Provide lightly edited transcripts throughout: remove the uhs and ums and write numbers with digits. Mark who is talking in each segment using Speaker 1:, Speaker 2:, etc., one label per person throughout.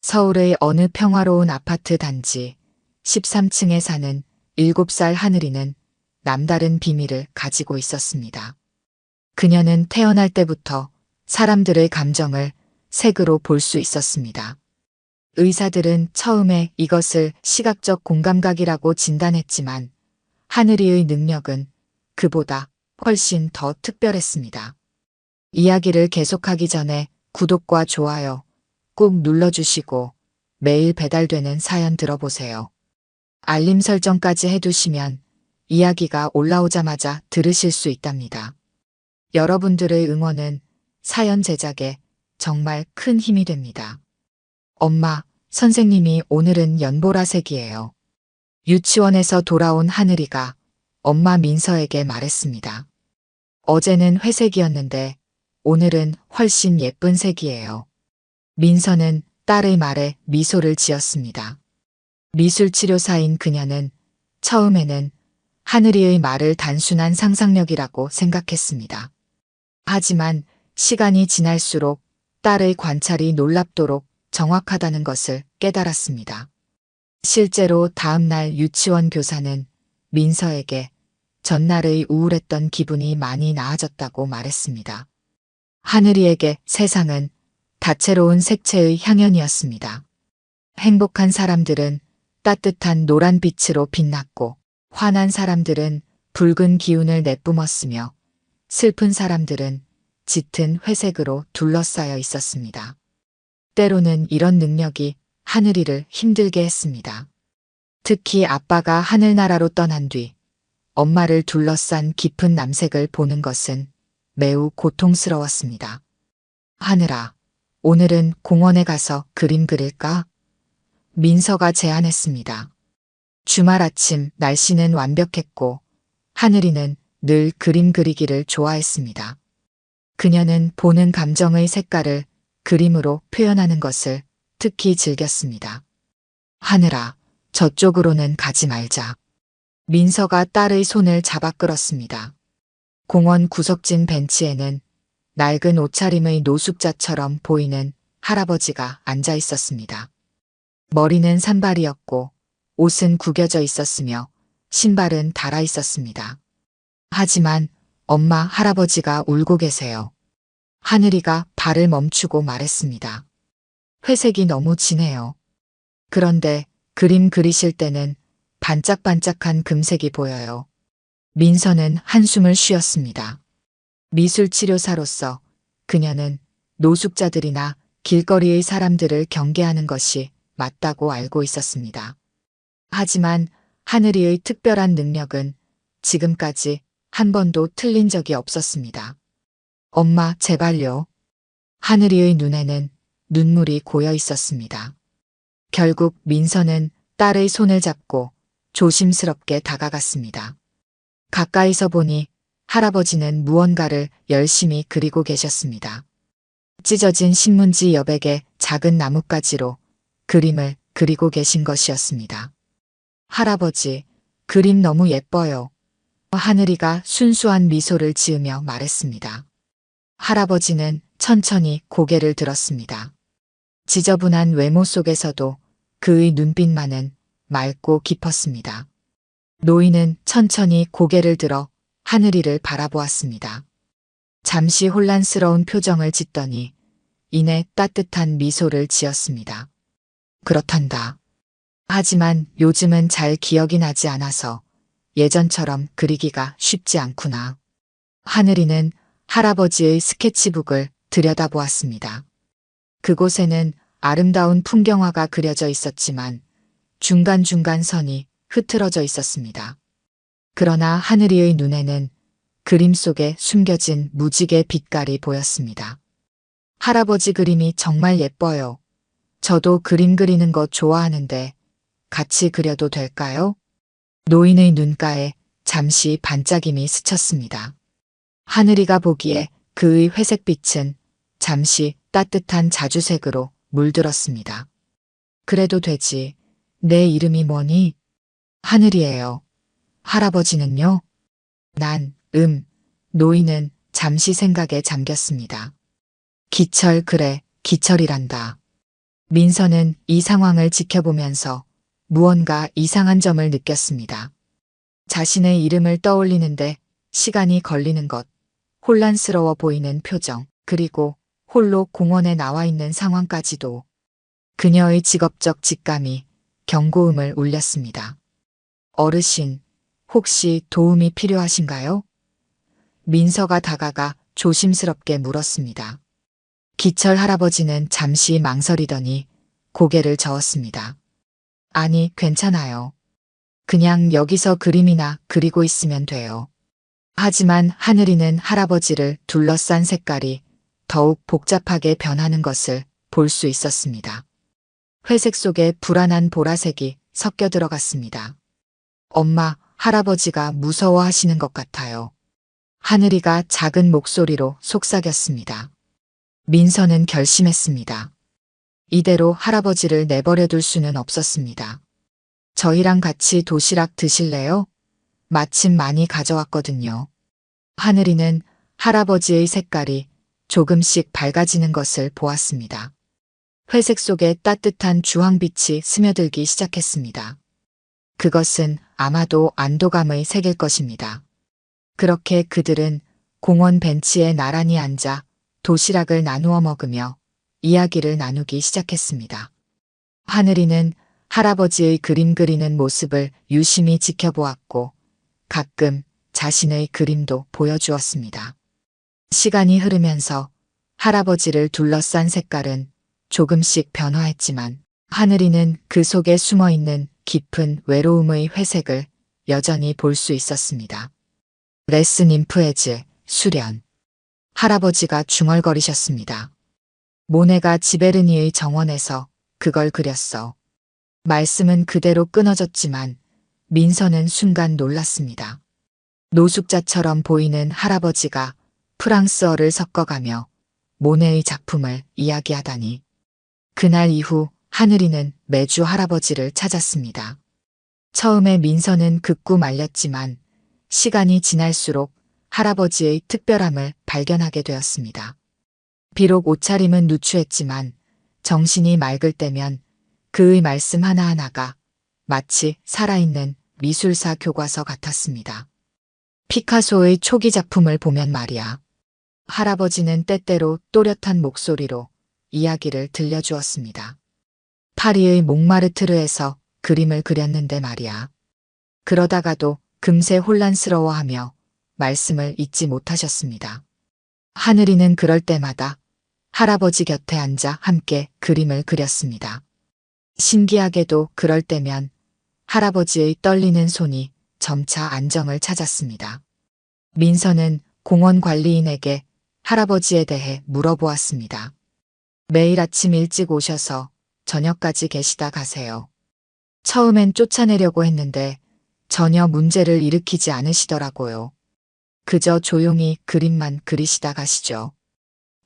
Speaker 1: 서울의 어느 평화로운 아파트 단지 13층에 사는 7살 하늘이는 남다른 비밀을 가지고 있었습니다. 그녀는 태어날 때부터 사람들의 감정을 색으로 볼 수 있었습니다. 의사들은 처음에 이것을 시각적 공감각이라고 진단했지만 하늘이의 능력은 그보다 훨씬 더 특별했습니다. 이야기를 계속하기 전에 구독과 좋아요 꼭 눌러주시고 매일 배달되는 사연 들어보세요. 알림 설정까지 해두시면 이야기가 올라오자마자 들으실 수 있답니다. 여러분들의 응원은 사연 제작에 정말 큰 힘이 됩니다. 엄마, 선생님이 오늘은 연보라색이에요. 유치원에서 돌아온 하늘이가 엄마 민서에게 말했습니다. 어제는 회색이었는데 오늘은 훨씬 예쁜 색이에요. 민서는 딸의 말에 미소를 지었습니다. 미술치료사인 그녀는 처음에는 하늘이의 말을 단순한 상상력이라고 생각했습니다. 하지만 시간이 지날수록 딸의 관찰이 놀랍도록 정확하다는 것을 깨달았습니다. 실제로 다음날 유치원 교사는 민서에게 전날의 우울했던 기분이 많이 나아졌다고 말했습니다. 하늘이에게 세상은 다채로운 색채의 향연이었습니다. 행복한 사람들은 따뜻한 노란 빛으로 빛났고 화난 사람들은 붉은 기운을 내뿜었으며 슬픈 사람들은 짙은 회색으로 둘러싸여 있었습니다. 때로는 이런 능력이 하늘이를 힘들게 했습니다. 특히 아빠가 하늘나라로 떠난 뒤 엄마를 둘러싼 깊은 남색을 보는 것은 매우 고통스러웠습니다. 하늘아, 오늘은 공원에 가서 그림 그릴까? 민서가 제안했습니다. 주말 아침 날씨는 완벽했고 하늘이는 늘 그림 그리기를 좋아했습니다. 그녀는 보는 감정의 색깔을 그림으로 표현하는 것을 특히 즐겼습니다. 하늘아, 저쪽으로는 가지 말자. 민서가 딸의 손을 잡아 끌었습니다. 공원 구석진 벤치에는 낡은 옷차림의 노숙자처럼 보이는 할아버지가 앉아 있었습니다. 머리는 산발이었고 옷은 구겨져 있었으며 신발은 닳아 있었습니다. 하지만 엄마 할아버지가 울고 계세요. 하늘이가 발을 멈추고 말했습니다. 회색이 너무 진해요. 그런데 그림 그리실 때는 반짝반짝한 금색이 보여요. 민서는 한숨을 쉬었습니다. 미술치료사로서 그녀는 노숙자들이나 길거리의 사람들을 경계하는 것이 맞다고 알고 있었습니다. 하지만 하늘이의 특별한 능력은 지금까지 한 번도 틀린 적이 없었습니다. 엄마, 제발요. 하늘이의 눈에는 눈물이 고여 있었습니다. 결국 민서는 딸의 손을 잡고 조심스럽게 다가갔습니다. 가까이서 보니 할아버지는 무언가를 열심히 그리고 계셨습니다. 찢어진 신문지 여백에 작은 나뭇가지로 그림을 그리고 계신 것이었습니다. 할아버지, 그림 너무 예뻐요. 하늘이가 순수한 미소를 지으며 말했습니다. 할아버지는 천천히 고개를 들었습니다. 지저분한 외모 속에서도 그의 눈빛만은 맑고 깊었습니다. 노인은 천천히 고개를 들어 하늘이를 바라보았습니다. 잠시 혼란스러운 표정을 짓더니 이내 따뜻한 미소를 지었습니다. 그렇단다. 하지만 요즘은 잘 기억이 나지 않아서 예전처럼 그리기가 쉽지 않구나. 하늘이는 할아버지의 스케치북을 들여다보았습니다. 그곳에는 아름다운 풍경화가 그려져 있었지만 중간중간 선이 흐트러져 있었습니다. 그러나 하늘이의 눈에는 그림 속에 숨겨진 무지개 빛깔이 보였습니다. 할아버지 그림이 정말 예뻐요. 저도 그림 그리는 거 좋아하는데 같이 그려도 될까요? 노인의 눈가에 잠시 반짝임이 스쳤습니다. 하늘이가 보기에 그의 회색빛은 잠시 따뜻한 자주색으로 물들었습니다. 그래도 되지. 내 이름이 뭐니? 하늘이에요. 할아버지는요? 난, 노인은 잠시 생각에 잠겼습니다. 기철, 그래, 기철이란다. 민서는 이 상황을 지켜보면서 무언가 이상한 점을 느꼈습니다. 자신의 이름을 떠올리는데 시간이 걸리는 것, 혼란스러워 보이는 표정, 그리고 홀로 공원에 나와 있는 상황까지도 그녀의 직업적 직감이 경고음을 울렸습니다. 어르신, 혹시 도움이 필요하신가요? 민서가 다가가 조심스럽게 물었습니다. 기철 할아버지는 잠시 망설이더니 고개를 저었습니다. 아니, 괜찮아요. 그냥 여기서 그림이나 그리고 있으면 돼요. 하지만 하늘이는 할아버지를 둘러싼 색깔이 더욱 복잡하게 변하는 것을 볼 수 있었습니다. 회색 속에 불안한 보라색이 섞여 들어갔습니다. 엄마, 할아버지가 무서워하시는 것 같아요. 하늘이가 작은 목소리로 속삭였습니다. 민서는 결심했습니다. 이대로 할아버지를 내버려 둘 수는 없었습니다. 저희랑 같이 도시락 드실래요? 마침 많이 가져왔거든요. 하늘이는 할아버지의 색깔이 조금씩 밝아지는 것을 보았습니다. 회색 속에 따뜻한 주황빛이 스며들기 시작했습니다. 그것은 아마도 안도감의 색일 것입니다. 그렇게 그들은 공원 벤치에 나란히 앉아 도시락을 나누어 먹으며 이야기를 나누기 시작했습니다. 하늘이는 할아버지의 그림 그리는 모습을 유심히 지켜보았고 가끔 자신의 그림도 보여주었습니다. 시간이 흐르면서 할아버지를 둘러싼 색깔은 조금씩 변화했지만 하늘이는 그 속에 숨어 있는 깊은 외로움의 회색을 여전히 볼 수 있었습니다. 레스 님프에즈, 수련. 할아버지가 중얼거리셨습니다. 모네가 지베르니의 정원에서 그걸 그렸어. 말씀은 그대로 끊어졌지만 민서는 순간 놀랐습니다. 노숙자처럼 보이는 할아버지가 프랑스어를 섞어가며 모네의 작품을 이야기하다니. 그날 이후 하늘이는 매주 할아버지를 찾았습니다. 처음에 민서는 극구 말렸지만 시간이 지날수록 할아버지의 특별함을 발견하게 되었습니다. 비록 옷차림은 누추했지만 정신이 맑을 때면 그의 말씀 하나하나가 마치 살아있는 미술사 교과서 같았습니다. 피카소의 초기 작품을 보면 말이야. 할아버지는 때때로 또렷한 목소리로 이야기를 들려주었습니다. 파리의 몽마르트르에서 그림을 그렸는데 말이야. 그러다가도 금세 혼란스러워하며 말씀을 잊지 못하셨습니다. 하늘이는 그럴 때마다 할아버지 곁에 앉아 함께 그림을 그렸습니다. 신기하게도 그럴 때면 할아버지의 떨리는 손이 점차 안정을 찾았습니다. 민서는 공원 관리인에게 할아버지에 대해 물어보았습니다. 매일 아침 일찍 오셔서 저녁까지 계시다 가세요. 처음엔 쫓아내려고 했는데 전혀 문제를 일으키지 않으시더라고요. 그저 조용히 그림만 그리시다 가시죠.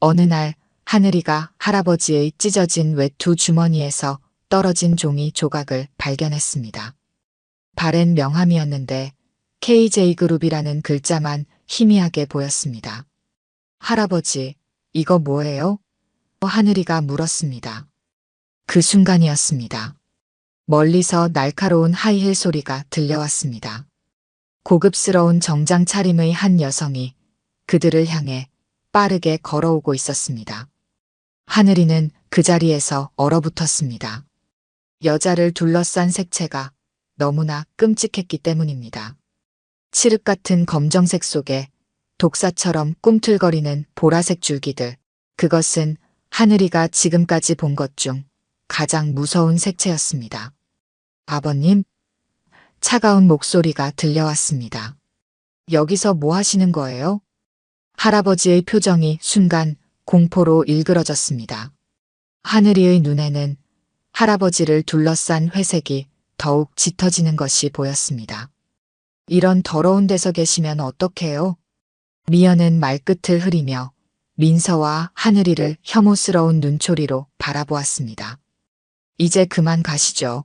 Speaker 1: 어느 날 하늘이가 할아버지의 찢어진 외투 주머니에서 떨어진 종이 조각을 발견했습니다. 바렌 명함이었는데 KJ그룹이라는 글자만 희미하게 보였습니다. 할아버지, 이거 뭐예요? 하늘이가 물었습니다. 그 순간이었습니다. 멀리서 날카로운 하이힐 소리가 들려왔습니다. 고급스러운 정장 차림의 한 여성이 그들을 향해 빠르게 걸어오고 있었습니다. 하늘이는 그 자리에서 얼어붙었습니다. 여자를 둘러싼 색채가 너무나 끔찍했기 때문입니다. 칠흑 같은 검정색 속에 독사처럼 꿈틀거리는 보라색 줄기들, 그것은 하늘이가 지금까지 본 것 중 가장 무서운 색채였습니다. 아버님? 차가운 목소리가 들려왔습니다. 여기서 뭐 하시는 거예요? 할아버지의 표정이 순간 공포로 일그러졌습니다. 하늘이의 눈에는 할아버지를 둘러싼 회색이 더욱 짙어지는 것이 보였습니다. 이런 더러운 데서 계시면 어떡해요? 미연은 말끝을 흐리며 민서와 하늘이를 혐오스러운 눈초리로 바라보았습니다. 이제 그만 가시죠.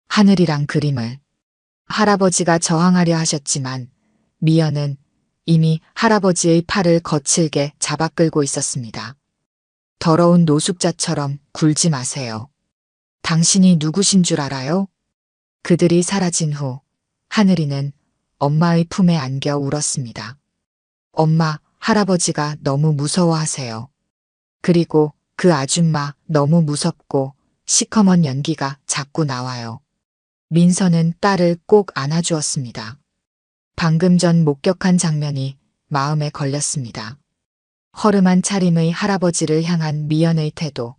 Speaker 1: 하늘이랑 그림을. 할아버지가 저항하려 하셨지만 미연은 이미 할아버지의 팔을 거칠게 잡아 끌고 있었습니다. 더러운 노숙자처럼 굴지 마세요. 당신이 누구신 줄 알아요? 그들이 사라진 후 하늘이는 엄마의 품에 안겨 울었습니다. 엄마, 할아버지가 너무 무서워하세요. 그리고 그 아줌마 너무 무섭고 시커먼 연기가 자꾸 나와요. 민서는 딸을 꼭 안아주었습니다. 방금 전 목격한 장면이 마음에 걸렸습니다. 허름한 차림의 할아버지를 향한 미연의 태도,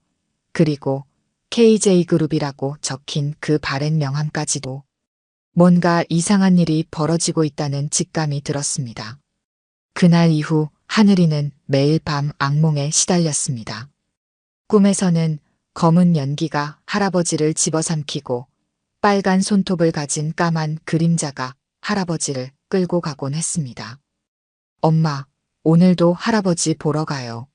Speaker 1: 그리고 KJ그룹이라고 적힌 그 바랜 명함까지도 뭔가 이상한 일이 벌어지고 있다는 직감이 들었습니다. 그날 이후 하늘이는 매일 밤 악몽에 시달렸습니다. 꿈에서는 검은 연기가 할아버지를 집어삼키고 빨간 손톱을 가진 까만 그림자가 할아버지를 끌고 가곤 했습니다. 엄마, 오늘도 할아버지 보러 가요.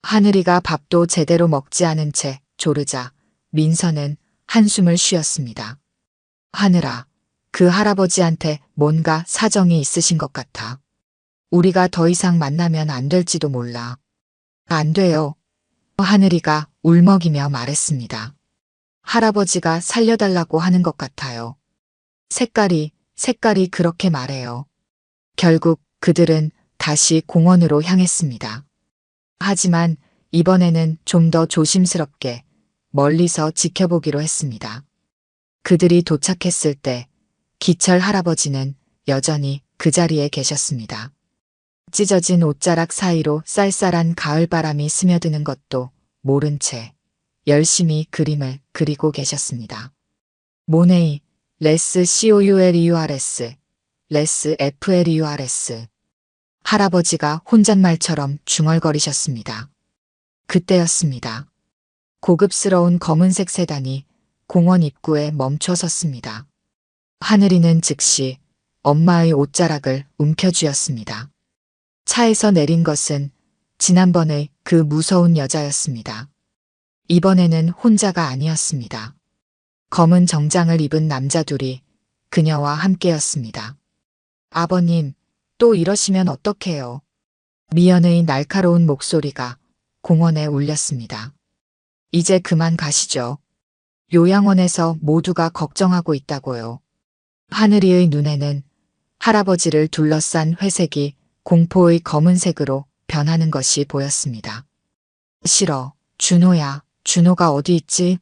Speaker 1: 하늘이가 밥도 제대로 먹지 않은 채 조르자 민서는 한숨을 쉬었습니다. 하늘아, 그 할아버지한테 뭔가 사정이 있으신 것 같아. 우리가 더 이상 만나면 안 될지도 몰라. 안 돼요. 하늘이가 울먹이며 말했습니다. 할아버지가 살려달라고 하는 것 같아요. 색깔이 그렇게 말해요. 결국 그들은 다시 공원으로 향했습니다. 하지만 이번에는 좀 더 조심스럽게 멀리서 지켜보기로 했습니다. 그들이 도착했을 때 기철 할아버지는 여전히 그 자리에 계셨습니다. 찢어진 옷자락 사이로 쌀쌀한 가을바람이 스며드는 것도 모른 채 열심히 그림을 그리고 계셨습니다. 모네이, 레스 COULEURS, 레스 FLEURS. 할아버지가 혼잣말처럼 중얼거리셨습니다. 그때였습니다. 고급스러운 검은색 세단이 공원 입구에 멈춰 섰습니다. 하늘이는 즉시 엄마의 옷자락을 움켜쥐었습니다. 차에서 내린 것은 지난번의 그 무서운 여자였습니다. 이번에는 혼자가 아니었습니다. 검은 정장을 입은 남자 둘이 그녀와 함께였습니다. 아버님, 또 이러시면 어떡해요? 미연의 날카로운 목소리가 공원에 울렸습니다. 이제 그만 가시죠. 요양원에서 모두가 걱정하고 있다고요. 하늘이의 눈에는 할아버지를 둘러싼 회색이 공포의 검은색으로 변하는 것이 보였습니다. 싫어, 준호야, 준호가 어디 있지?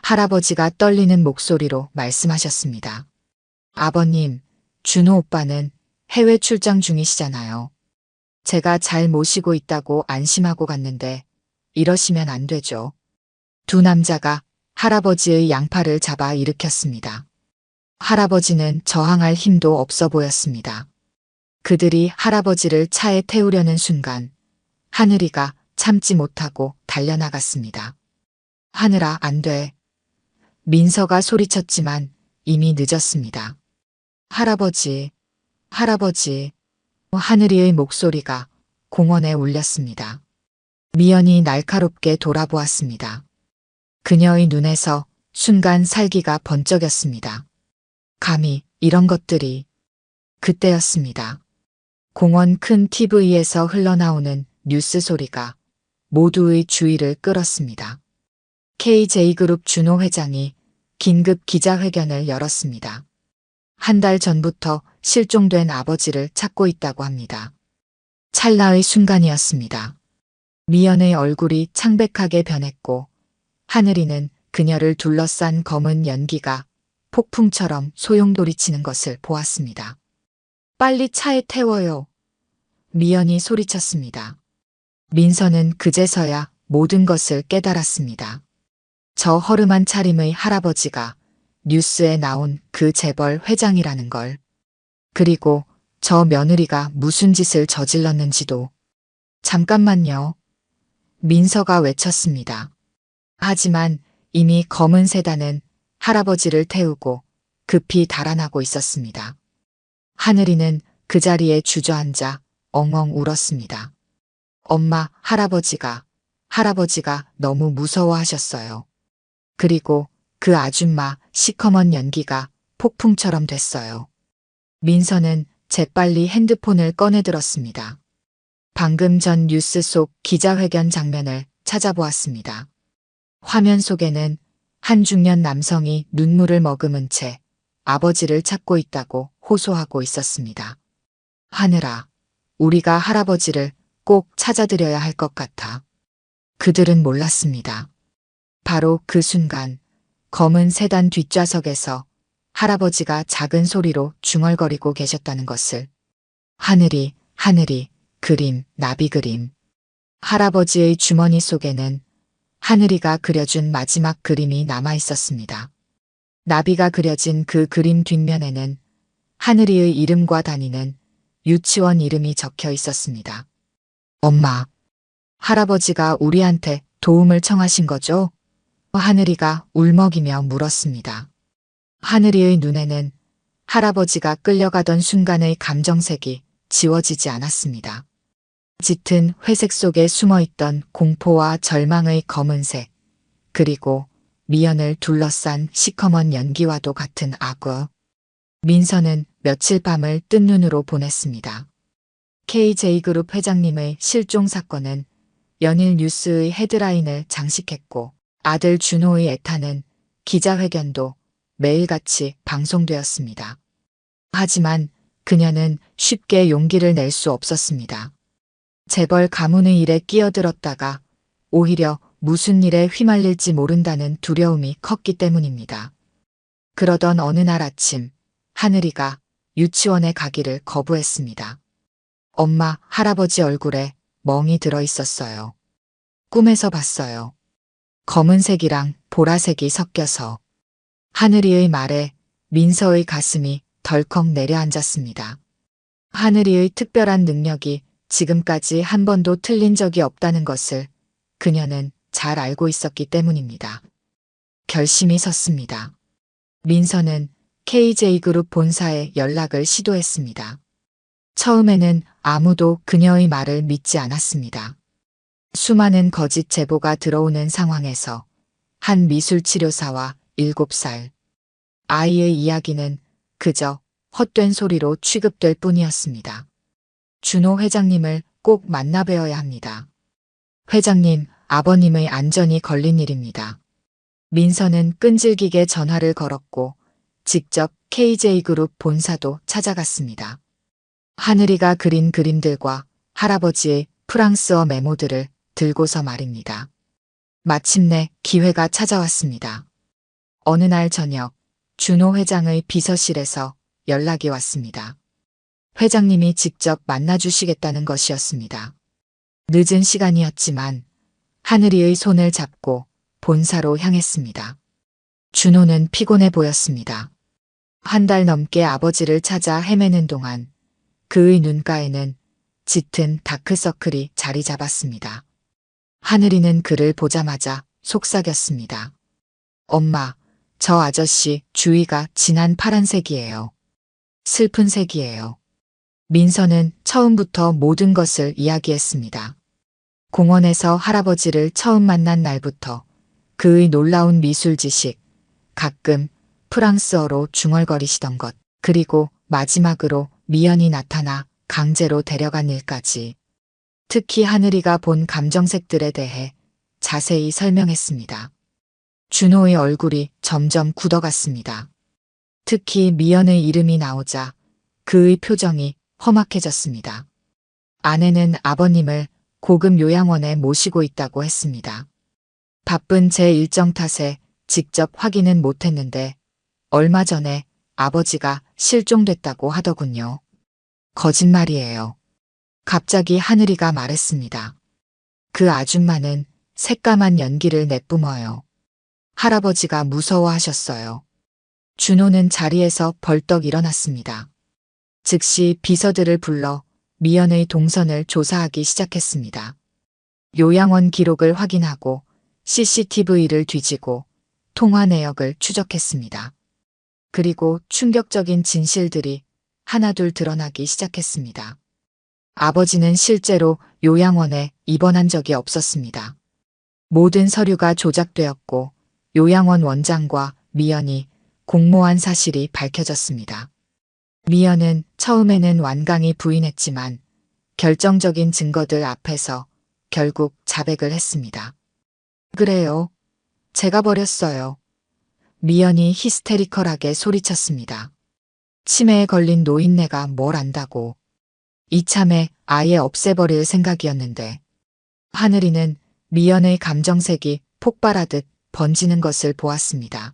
Speaker 1: 할아버지가 떨리는 목소리로 말씀하셨습니다. 아버님, 준호 오빠는 해외 출장 중이시잖아요. 제가 잘 모시고 있다고 안심하고 갔는데 이러시면 안 되죠. 두 남자가 할아버지의 양팔을 잡아 일으켰습니다. 할아버지는 저항할 힘도 없어 보였습니다. 그들이 할아버지를 차에 태우려는 순간 하늘이가 참지 못하고 달려나갔습니다. 하늘아, 안 돼. 민서가 소리쳤지만 이미 늦었습니다. 할아버지, 할아버지. 하늘이의 목소리가 공원에 울렸습니다. 미연이 날카롭게 돌아보았습니다. 그녀의 눈에서 순간 살기가 번쩍였습니다. 감히 이런 것들이. 그때였습니다. 공원 큰 TV에서 흘러나오는 뉴스 소리가 모두의 주의를 끌었습니다. KJ그룹 준호 회장이 긴급 기자회견을 열었습니다. 한 달 전부터 실종된 아버지를 찾고 있다고 합니다. 찰나의 순간이었습니다. 미연의 얼굴이 창백하게 변했고 하늘이는 그녀를 둘러싼 검은 연기가 폭풍처럼 소용돌이치는 것을 보았습니다. 빨리 차에 태워요. 미연이 소리쳤습니다. 민서는 그제서야 모든 것을 깨달았습니다. 저 허름한 차림의 할아버지가 뉴스에 나온 그 재벌 회장이라는 걸. 그리고 저 며느리가 무슨 짓을 저질렀는지도. 잠깐만요. 민서가 외쳤습니다. 하지만 이미 검은 세단은 할아버지를 태우고 급히 달아나고 있었습니다. 하늘이는 그 자리에 주저앉아 엉엉 울었습니다. 엄마, 할아버지가 너무 무서워하셨어요. 그리고 그 아줌마 시커먼 연기가 폭풍처럼 됐어요. 민서는 재빨리 핸드폰을 꺼내들었습니다. 방금 전 뉴스 속 기자회견 장면을 찾아보았습니다. 화면 속에는 한 중년 남성이 눈물을 머금은 채 아버지를 찾고 있다고 호소하고 있었습니다. 하늘아, 우리가 할아버지를 꼭 찾아드려야 할 것 같아. 그들은 몰랐습니다. 바로 그 순간 검은 세단 뒷좌석에서 할아버지가 작은 소리로 중얼거리고 계셨다는 것을. 하늘이, 하늘이, 그림, 나비 그림. 할아버지의 주머니 속에는 하늘이가 그려준 마지막 그림이 남아 있었습니다. 나비가 그려진 그 그림 뒷면에는 하늘이의 이름과 다니는 유치원 이름이 적혀 있었습니다. 엄마, 할아버지가 우리한테 도움을 청하신 거죠? 하늘이가 울먹이며 물었습니다. 하늘이의 눈에는 할아버지가 끌려가던 순간의 감정색이 지워지지 않았습니다. 짙은 회색 속에 숨어있던 공포와 절망의 검은색, 그리고 미연을 둘러싼 시커먼 연기와도 같은 악어. 민서는 며칠 밤을 뜬 눈으로 보냈습니다. KJ그룹 회장님의 실종 사건은 연일 뉴스의 헤드라인을 장식했고 아들 준호의 애타는 기자회견도 매일같이 방송되었습니다. 하지만 그녀는 쉽게 용기를 낼 수 없었습니다. 재벌 가문의 일에 끼어들었다가 오히려 무슨 일에 휘말릴지 모른다는 두려움이 컸기 때문입니다. 그러던 어느 날 아침, 하늘이가 유치원에 가기를 거부했습니다. 엄마, 할아버지 얼굴에 멍이 들어 있었어요. 꿈에서 봤어요. 검은색이랑 보라색이 섞여서. 하늘이의 말에 민서의 가슴이 덜컥 내려앉았습니다. 하늘이의 특별한 능력이 지금까지 한 번도 틀린 적이 없다는 것을 그녀는 잘 알고 있었기 때문입니다. 결심이 섰습니다. 민서는 KJ그룹 본사에 연락을 시도했습니다. 처음에는 아무도 그녀의 말을 믿지 않았습니다. 수많은 거짓 제보가 들어오는 상황에서 한 미술치료사와 7살 아이의 이야기는 그저 헛된 소리로 취급될 뿐이었습니다. 준호 회장님을 꼭 만나 뵈어야 합니다. 회장님, 아버님의 안전이 걸린 일입니다. 민서는 끈질기게 전화를 걸었고 직접 KJ그룹 본사도 찾아갔습니다. 하늘이가 그린 그림들과 할아버지의 프랑스어 메모들을 들고서 말입니다. 마침내 기회가 찾아왔습니다. 어느 날 저녁 준호 회장의 비서실에서 연락이 왔습니다. 회장님이 직접 만나주시겠다는 것이었습니다. 늦은 시간이었지만 하늘이의 손을 잡고 본사로 향했습니다. 준호는 피곤해 보였습니다. 한 달 넘게 아버지를 찾아 헤매는 동안 그의 눈가에는 짙은 다크서클이 자리 잡았습니다. 하늘이는 그를 보자마자 속삭였습니다. 엄마, 저 아저씨 주위가 진한 파란색이에요. 슬픈 색이에요. 민서는 처음부터 모든 것을 이야기했습니다. 공원에서 할아버지를 처음 만난 날부터 그의 놀라운 미술 지식, 가끔 프랑스어로 중얼거리시던 것, 그리고 마지막으로 미연이 나타나 강제로 데려간 일까지. 특히 하늘이가 본 감정색들에 대해 자세히 설명했습니다. 준호의 얼굴이 점점 굳어갔습니다. 특히 미연의 이름이 나오자 그의 표정이 험악해졌습니다. 아내는 아버님을 고급 요양원에 모시고 있다고 했습니다. 바쁜 제 일정 탓에 직접 확인은 못했는데 얼마 전에 아버지가 실종됐다고 하더군요. 거짓말이에요. 갑자기 하늘이가 말했습니다. 그 아줌마는 새까만 연기를 내뿜어요. 할아버지가 무서워하셨어요. 준호는 자리에서 벌떡 일어났습니다. 즉시 비서들을 불러 미연의 동선을 조사하기 시작했습니다. 요양원 기록을 확인하고 CCTV를 뒤지고 통화 내역을 추적했습니다. 그리고 충격적인 진실들이 하나둘 드러나기 시작했습니다. 아버지는 실제로 요양원에 입원한 적이 없었습니다. 모든 서류가 조작되었고 요양원 원장과 미연이 공모한 사실이 밝혀졌습니다. 미연은 처음에는 완강히 부인했지만 결정적인 증거들 앞에서 결국 자백을 했습니다. 그래요. 제가 버렸어요. 미연이 히스테리컬하게 소리쳤습니다. 치매에 걸린 노인네가 뭘 안다고. 이참에 아예 없애버릴 생각이었는데. 하늘이는 미연의 감정색이 폭발하듯 번지는 것을 보았습니다.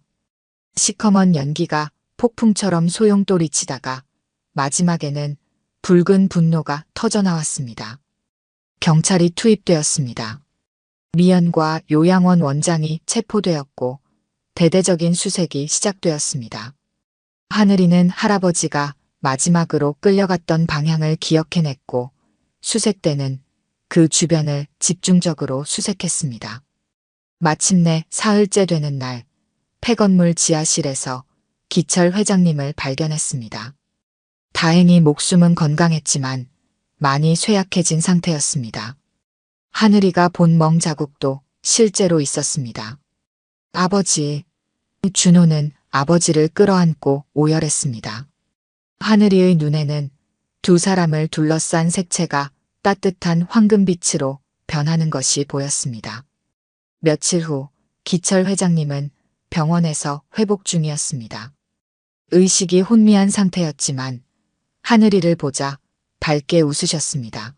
Speaker 1: 시커먼 연기가 폭풍처럼 소용돌이치다가 마지막에는 붉은 분노가 터져나왔습니다. 경찰이 투입되었습니다. 미연과 요양원 원장이 체포되었고 대대적인 수색이 시작되었습니다. 하늘이는 할아버지가 마지막으로 끌려갔던 방향을 기억해냈고 수색대는 그 주변을 집중적으로 수색했습니다. 마침내 사흘째 되는 날 폐건물 지하실에서 기철 회장님을 발견했습니다. 다행히 목숨은 건강했지만 많이 쇠약해진 상태였습니다. 하늘이가 본 멍 자국도 실제로 있었습니다. 아버지. 준호는 아버지를 끌어안고 오열했습니다. 하늘이의 눈에는 두 사람을 둘러싼 색채가 따뜻한 황금빛으로 변하는 것이 보였습니다. 며칠 후 기철 회장님은 병원에서 회복 중이었습니다. 의식이 혼미한 상태였지만 하늘이를 보자 밝게 웃으셨습니다.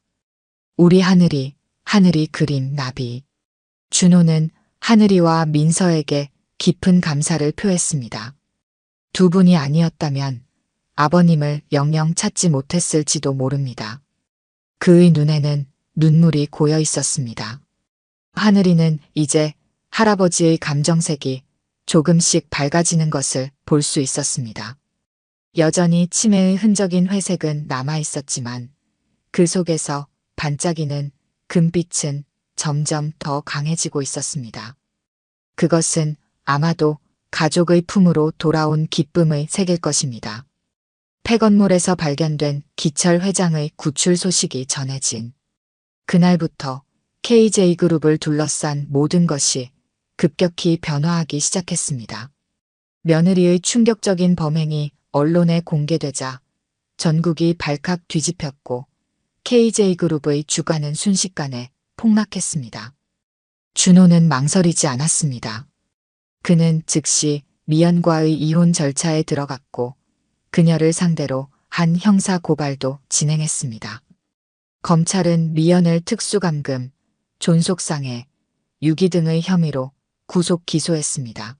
Speaker 1: 우리 하늘이, 하늘이 그림 나비. 준호는 하늘이와 민서에게 깊은 감사를 표했습니다. 두 분이 아니었다면 아버님을 영영 찾지 못했을지도 모릅니다. 그의 눈에는 눈물이 고여 있었습니다. 하늘이는 이제 할아버지의 감정색이 조금씩 밝아지는 것을 볼 수 있었습니다. 여전히 치매의 흔적인 회색은 남아 있었지만 그 속에서 반짝이는 금빛은 점점 더 강해지고 있었습니다. 그것은 아마도 가족의 품으로 돌아온 기쁨의 색일 것입니다. 폐건물에서 발견된 기철 회장의 구출 소식이 전해진 그날부터 KJ그룹을 둘러싼 모든 것이 급격히 변화하기 시작했습니다. 며느리의 충격적인 범행이 언론에 공개되자 전국이 발칵 뒤집혔고 KJ그룹의 주가는 순식간에 폭락했습니다. 준호는 망설이지 않았습니다. 그는 즉시 미연과의 이혼 절차에 들어갔고 그녀를 상대로 한 형사 고발도 진행했습니다. 검찰은 미연을 특수감금, 존속상해, 유기 등의 혐의로 구속 기소했습니다.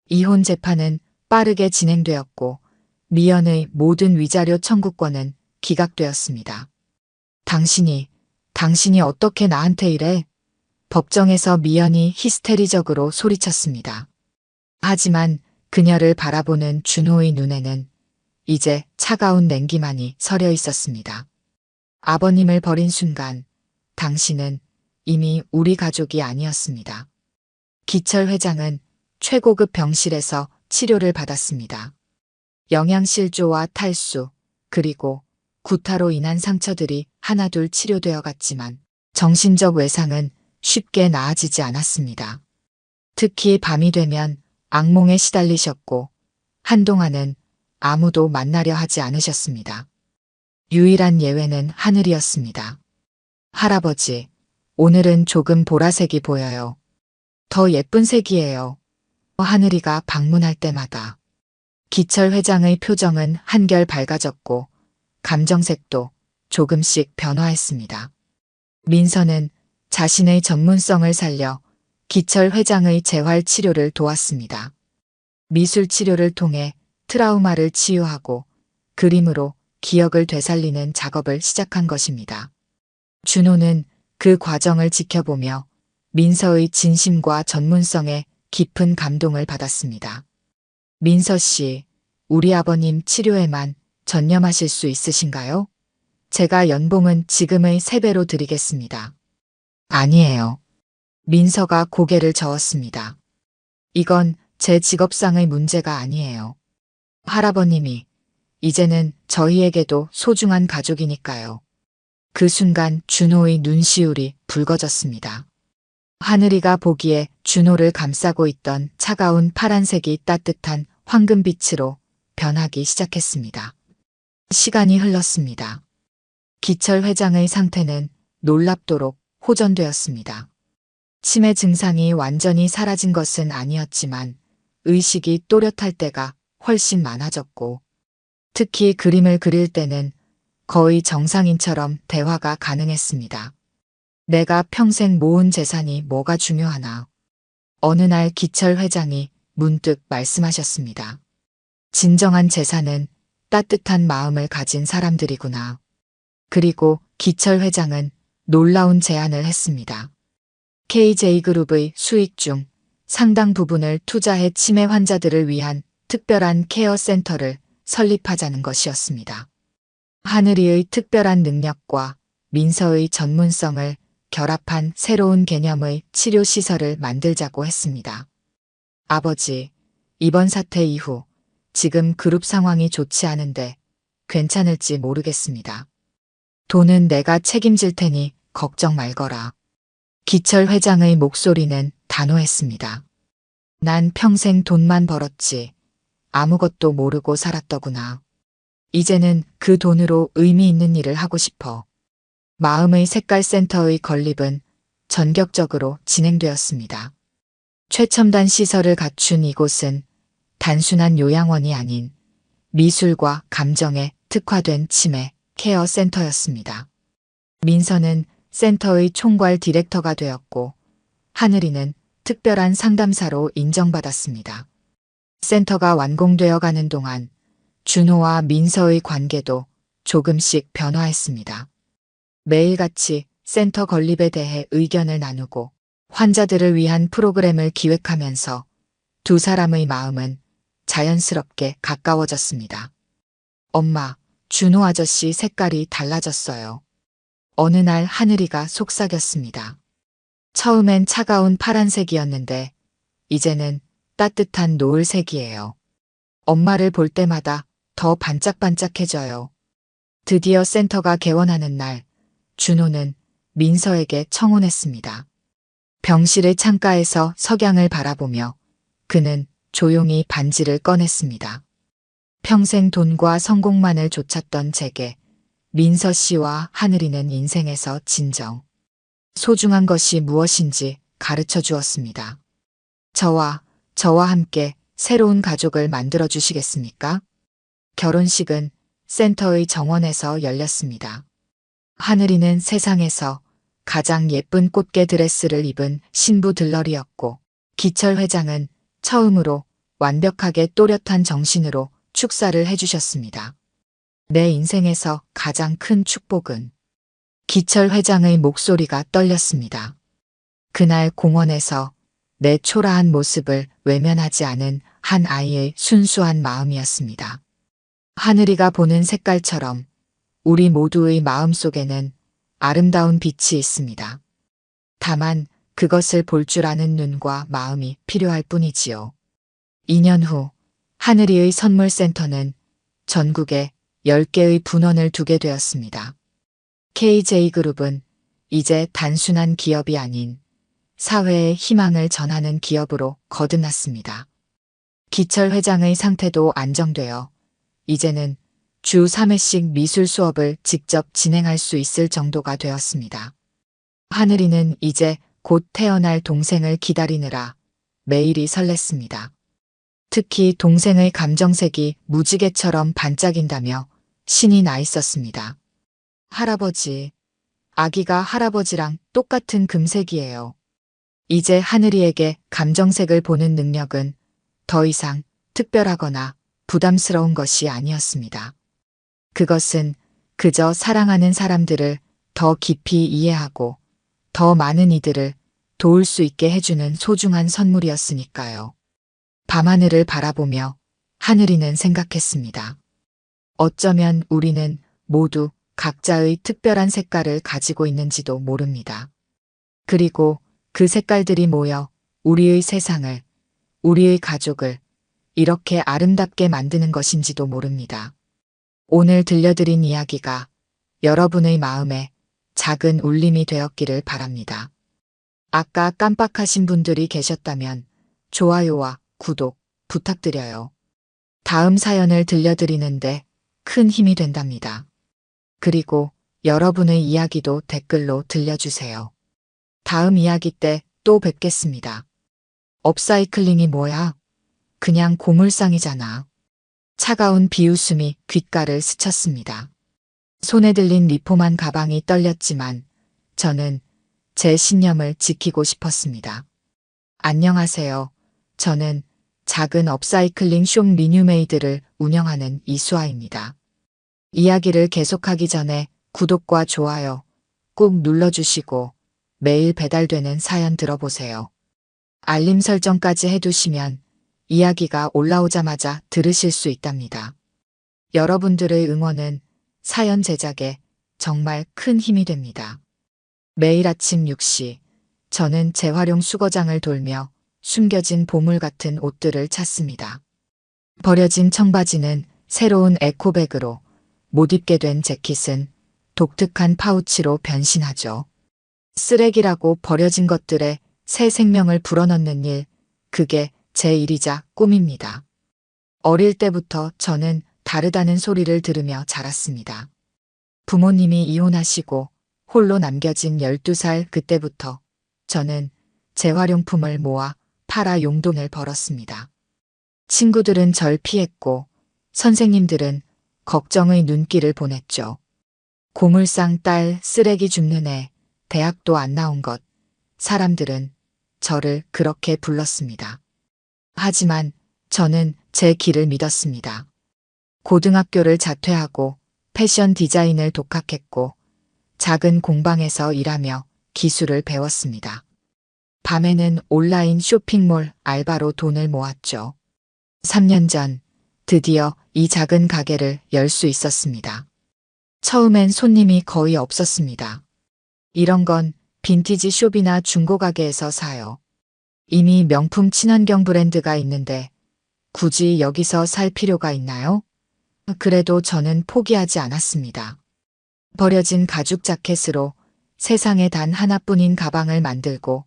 Speaker 1: 이혼 재판은 빠르게 진행되었고 미연의 모든 위자료 청구권은 기각되었습니다. 당신이 어떻게 나한테 이래? 법정에서 미연이 히스테리적으로 소리쳤습니다. 하지만 그녀를 바라보는 준호의 눈에는 이제 차가운 냉기만이 서려 있었습니다. 아버님을 버린 순간 당신은 이미 우리 가족이 아니었습니다. 기철 회장은 최고급 병실에서 치료를 받았습니다. 영양실조와 탈수, 그리고 구타로 인한 상처들이 하나둘 치료되어 갔지만 정신적 외상은 쉽게 나아지지 않았습니다. 특히 밤이 되면 악몽에 시달리셨고 한동안은 아무도 만나려 하지 않으셨습니다. 유일한 예외는 하늘이었습니다. 할아버지, 오늘은 조금 보라색이 보여요. 더 예쁜 색이에요. 하늘이가 방문할 때마다. 기철 회장의 표정은 한결 밝아졌고 감정색도 조금씩 변화했습니다. 민서는 자신의 전문성을 살려 기철 회장의 재활 치료를 도왔습니다. 미술 치료를 통해 트라우마를 치유하고 그림으로 기억을 되살리는 작업을 시작한 것입니다. 준호는 그 과정을 지켜보며 민서의 진심과 전문성에 깊은 감동을 받았습니다. 민서 씨, 우리 아버님 치료에만 전념하실 수 있으신가요? 제가 연봉은 지금의 3배로 드리겠습니다. 아니에요. 민서가 고개를 저었습니다. 이건 제 직업상의 문제가 아니에요. 할아버님이 이제는 저희에게도 소중한 가족이니까요. 그 순간 준호의 눈시울이 붉어졌습니다. 하늘이가 보기에 준호를 감싸고 있던 차가운 파란색이 따뜻한 황금빛으로 변하기 시작했습니다. 시간이 흘렀습니다. 기철 회장의 상태는 놀랍도록 호전되었습니다. 치매 증상이 완전히 사라진 것은 아니었지만 의식이 또렷할 때가 훨씬 많아졌고, 특히 그림을 그릴 때는 거의 정상인처럼 대화가 가능했습니다. 내가 평생 모은 재산이 뭐가 중요하나. 어느 날 기철 회장이 문득 말씀하셨습니다. 진정한 재산은 따뜻한 마음을 가진 사람들이구나. 그리고 기철 회장은 놀라운 제안을 했습니다. KJ그룹의 수익 중 상당 부분을 투자해 치매 환자들을 위한 특별한 케어 센터를 설립하자는 것이었습니다. 하늘이의 특별한 능력과 민서의 전문성을 결합한 새로운 개념의 치료 시설을 만들자고 했습니다. 아버지, 이번 사태 이후 지금 그룹 상황이 좋지 않은데 괜찮을지 모르겠습니다. 돈은 내가 책임질 테니 걱정 말거라. 기철 회장의 목소리는 단호했습니다. 난 평생 돈만 벌었지 아무것도 모르고 살았더구나. 이제는 그 돈으로 의미 있는 일을 하고 싶어. 마음의 색깔 센터의 건립은 전격적으로 진행되었습니다. 최첨단 시설을 갖춘 이곳은 단순한 요양원이 아닌 미술과 감정에 특화된 치매 케어 센터였습니다. 민서는 센터의 총괄 디렉터가 되었고, 하늘이는 특별한 상담사로 인정받았습니다. 센터가 완공되어 가는 동안 준호와 민서의 관계도 조금씩 변화했습니다. 매일같이 센터 건립에 대해 의견을 나누고 환자들을 위한 프로그램을 기획하면서 두 사람의 마음은 자연스럽게 가까워졌습니다. 엄마, 준호 아저씨 색깔이 달라졌어요. 어느 날 하늘이가 속삭였습니다. 처음엔 차가운 파란색이었는데 이제는 따뜻한 노을색이에요. 엄마를 볼 때마다 더 반짝반짝해져요. 드디어 센터가 개원하는 날, 준호는 민서에게 청혼했습니다. 병실의 창가에서 석양을 바라보며 그는 조용히 반지를 꺼냈습니다. 평생 돈과 성공만을 쫓았던 제게 민서 씨와 하늘이는 인생에서 진정 소중한 것이 무엇인지 가르쳐 주었습니다. 저와 함께 새로운 가족을 만들어 주시겠습니까? 결혼식은 센터의 정원에서 열렸습니다. 하늘이는 세상에서 가장 예쁜 꽃게 드레스를 입은 신부 들러리였고, 기철 회장은 처음으로 완벽하게 또렷한 정신으로 축사를 해주셨습니다. 내 인생에서 가장 큰 축복은. 기철 회장의 목소리가 떨렸습니다. 그날 공원에서 내 초라한 모습을 외면하지 않은 한 아이의 순수한 마음이었습니다. 하늘이가 보는 색깔처럼 우리 모두의 마음 속에는 아름다운 빛이 있습니다. 다만 그것을 볼 줄 아는 눈과 마음이 필요할 뿐이지요. 2년 후 하늘이의 선물센터는 전국에 10개의 분원을 두게 되었습니다. KJ그룹은 이제 단순한 기업이 아닌 사회의 희망을 전하는 기업으로 거듭났습니다. 기철 회장의 상태도 안정되어 이제는 주 3회씩 미술 수업을 직접 진행할 수 있을 정도가 되었습니다. 하늘이는 이제 곧 태어날 동생을 기다리느라 매일이 설렜습니다. 특히 동생의 감정색이 무지개처럼 반짝인다며 신이 나 있었습니다. 할아버지, 아기가 할아버지랑 똑같은 금색이에요. 이제 하늘이에게 감정색을 보는 능력은 더 이상 특별하거나 부담스러운 것이 아니었습니다. 그것은 그저 사랑하는 사람들을 더 깊이 이해하고 더 많은 이들을 도울 수 있게 해주는 소중한 선물이었으니까요. 밤하늘을 바라보며 하늘이는 생각했습니다. 어쩌면 우리는 모두 각자의 특별한 색깔을 가지고 있는지도 모릅니다. 그리고 그 색깔들이 모여 우리의 세상을, 우리의 가족을 이렇게 아름답게 만드는 것인지도 모릅니다. 오늘 들려드린 이야기가 여러분의 마음에 작은 울림이 되었기를 바랍니다. 아까 깜빡하신 분들이 계셨다면 좋아요와 구독 부탁드려요. 다음 사연을 들려드리는데 큰 힘이 된답니다. 그리고 여러분의 이야기도 댓글로 들려주세요. 다음 이야기 때 또 뵙겠습니다. 업사이클링이 뭐야? 그냥 고물상이잖아. 차가운 비웃음이 귓가를 스쳤습니다. 손에 들린 리폼한 가방이 떨렸지만 저는 제 신념을 지키고 싶었습니다. 안녕하세요. 저는 작은 업사이클링 숍 리뉴메이드를 운영하는 이수아입니다. 이야기를 계속하기 전에 구독과 좋아요 꾹 눌러주시고 매일 배달되는 사연 들어보세요. 알림 설정까지 해두시면 이야기가 올라오자마자 들으실 수 있답니다. 여러분들의 응원은 사연 제작에 정말 큰 힘이 됩니다. 매일 아침 6시 저는 재활용 수거장을 돌며 숨겨진 보물 같은 옷들을 찾습니다. 버려진 청바지는 새로운 에코백으로, 못 입게 된 재킷은 독특한 파우치로 변신하죠. 쓰레기라고 버려진 것들에 새 생명을 불어넣는 일, 그게 제 일이자 꿈입니다. 어릴 때부터 저는 다르다는 소리를 들으며 자랐습니다. 부모님이 이혼하시고 홀로 남겨진 12살 그때부터 저는 재활용품을 모아 팔아 용돈을 벌었습니다. 친구들은 절 피했고 선생님들은 걱정의 눈길을 보냈죠. 고물상 딸, 쓰레기 줍는 애, 대학도 안 나온 것, 사람들은 저를 그렇게 불렀습니다. 하지만 저는 제 길을 믿었습니다. 고등학교를 자퇴하고 패션 디자인을 독학했고 작은 공방에서 일하며 기술을 배웠습니다. 밤에는 온라인 쇼핑몰 알바로 돈을 모았죠. 3년 전 드디어 이 작은 가게를 열 수 있었습니다. 처음엔 손님이 거의 없었습니다. 이런 건 빈티지 숍이나 중고 가게에서 사요. 이미 명품 친환경 브랜드가 있는데 굳이 여기서 살 필요가 있나요? 그래도 저는 포기하지 않았습니다. 버려진 가죽 자켓으로 세상에 단 하나뿐인 가방을 만들고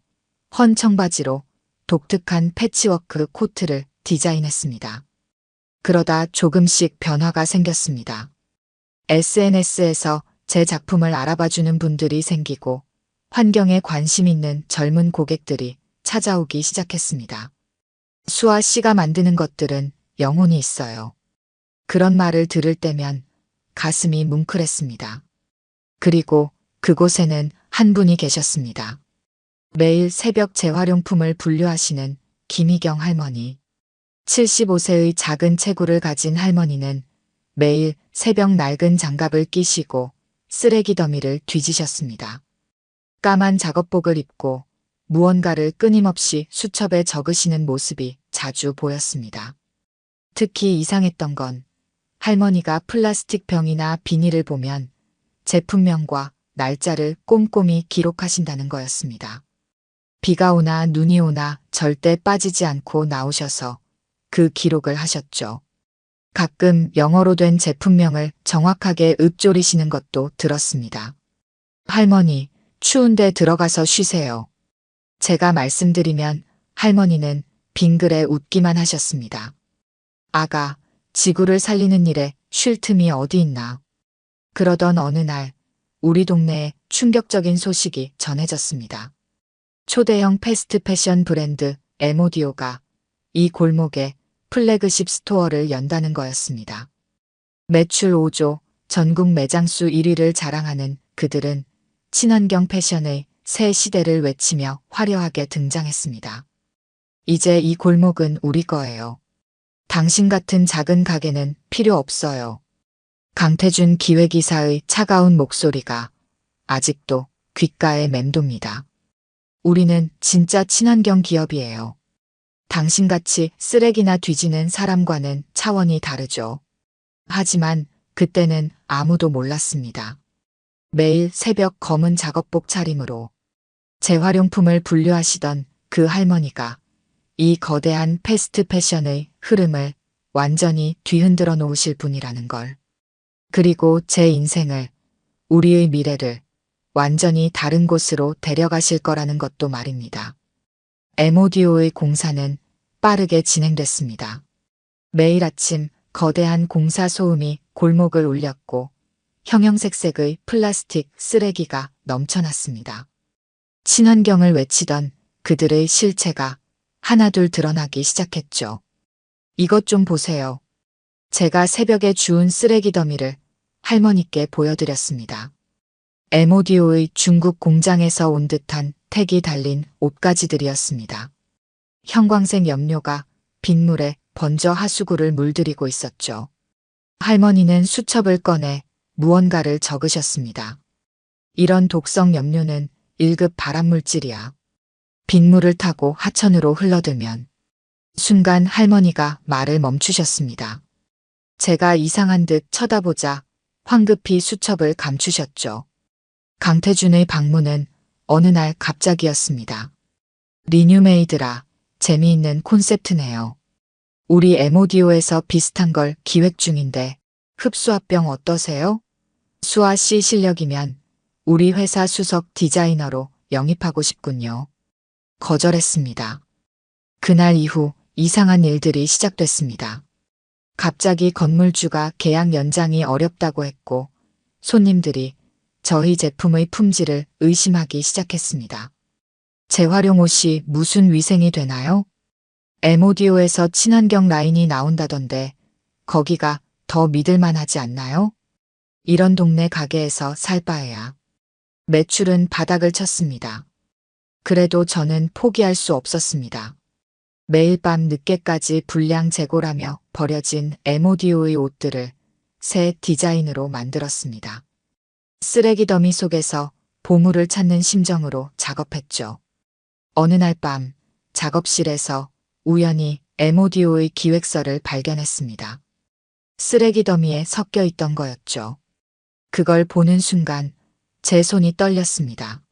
Speaker 1: 헌 청바지로 독특한 패치워크 코트를 디자인했습니다. 그러다 조금씩 변화가 생겼습니다. SNS에서 제 작품을 알아봐주는 분들이 생기고 환경에 관심 있는 젊은 고객들이 찾아오기 시작했습니다. 수아 씨가 만드는 것들은 영혼이 있어요. 그런 말을 들을 때면 가슴이 뭉클했습니다. 그리고 그곳에는 한 분이 계셨습니다. 매일 새벽 재활용품을 분류하시는 김희경 할머니. 75세의 작은 체구를 가진 할머니는 매일 새벽 낡은 장갑을 끼시고 쓰레기 더미를 뒤지셨습니다. 까만 작업복을 입고 무언가를 끊임없이 수첩에 적으시는 모습이 자주 보였습니다. 특히 이상했던 건 할머니가 플라스틱 병이나 비닐을 보면 제품명과 날짜를 꼼꼼히 기록하신다는 거였습니다. 비가 오나 눈이 오나 절대 빠지지 않고 나오셔서 그 기록을 하셨죠. 가끔 영어로 된 제품명을 정확하게 읊조리시는 것도 들었습니다. 할머니, 추운데 들어가서 쉬세요. 제가 말씀드리면 할머니는 빙그레 웃기만 하셨습니다. 아가, 지구를 살리는 일에 쉴 틈이 어디 있나. 그러던 어느 날 우리 동네에 충격적인 소식이 전해졌습니다. 초대형 패스트 패션 브랜드 에모디오가 이 골목에 플래그십 스토어를 연다는 거였습니다. 매출 5조, 전국 매장수 1위를 자랑하는 그들은 친환경 패션의 새 시대를 외치며 화려하게 등장했습니다. 이제 이 골목은 우리 거예요. 당신 같은 작은 가게는 필요 없어요. 강태준 기획이사의 차가운 목소리가 아직도 귓가에 맴돕니다. 우리는 진짜 친환경 기업이에요. 당신같이 쓰레기나 뒤지는 사람과는 차원이 다르죠. 하지만 그때는 아무도 몰랐습니다. 매일 새벽 검은 작업복 차림으로 재활용품을 분류하시던 그 할머니가 이 거대한 패스트 패션의 흐름을 완전히 뒤흔들어 놓으실 분이라는 걸. 그리고 제 인생을, 우리의 미래를 완전히 다른 곳으로 데려가실 거라는 것도 말입니다. 에모디오의 공사는 빠르게 진행됐습니다. 매일 아침 거대한 공사 소음이 골목을 울렸고 형형색색의 플라스틱 쓰레기가 넘쳐났습니다. 친환경을 외치던 그들의 실체가 하나둘 드러나기 시작했죠. 이것 좀 보세요. 제가 새벽에 주운 쓰레기 더미를 할머니께 보여드렸습니다. 에모디오의 중국 공장에서 온 듯한 택이 달린 옷가지들이었습니다. 형광색 염료가 빗물에 번져 하수구를 물들이고 있었죠. 할머니는 수첩을 꺼내 무언가를 적으셨습니다. 이런 독성 염료는 1급 발암물질이야. 빗물을 타고 하천으로 흘러들면. 순간 할머니가 말을 멈추셨습니다. 제가 이상한 듯 쳐다보자 황급히 수첩을 감추셨죠. 강태준의 방문은 어느 날 갑자기였습니다. 리뉴메이드라, 재미있는 콘셉트네요. 우리 에모디오에서 비슷한 걸 기획 중인데 흡수합병 어떠세요? 수아 씨 실력이면 우리 회사 수석 디자이너로 영입하고 싶군요. 거절했습니다. 그날 이후 이상한 일들이 시작됐습니다. 갑자기 건물주가 계약 연장이 어렵다고 했고 손님들이 저희 제품의 품질을 의심하기 시작했습니다. 재활용 옷이 무슨 위생이 되나요? 에모디오에서 친환경 라인이 나온다던데 거기가 더 믿을만하지 않나요? 이런 동네 가게에서 살 바에야. 매출은 바닥을 쳤습니다. 그래도 저는 포기할 수 없었습니다. 매일 밤 늦게까지 불량 재고라며 버려진 에모디오의 옷들을 새 디자인으로 만들었습니다. 쓰레기 더미 속에서 보물을 찾는 심정으로 작업했죠. 어느 날 밤 작업실에서 우연히 에모디오의 기획서를 발견했습니다. 쓰레기 더미에 섞여 있던 거였죠. 그걸 보는 순간 제 손이 떨렸습니다.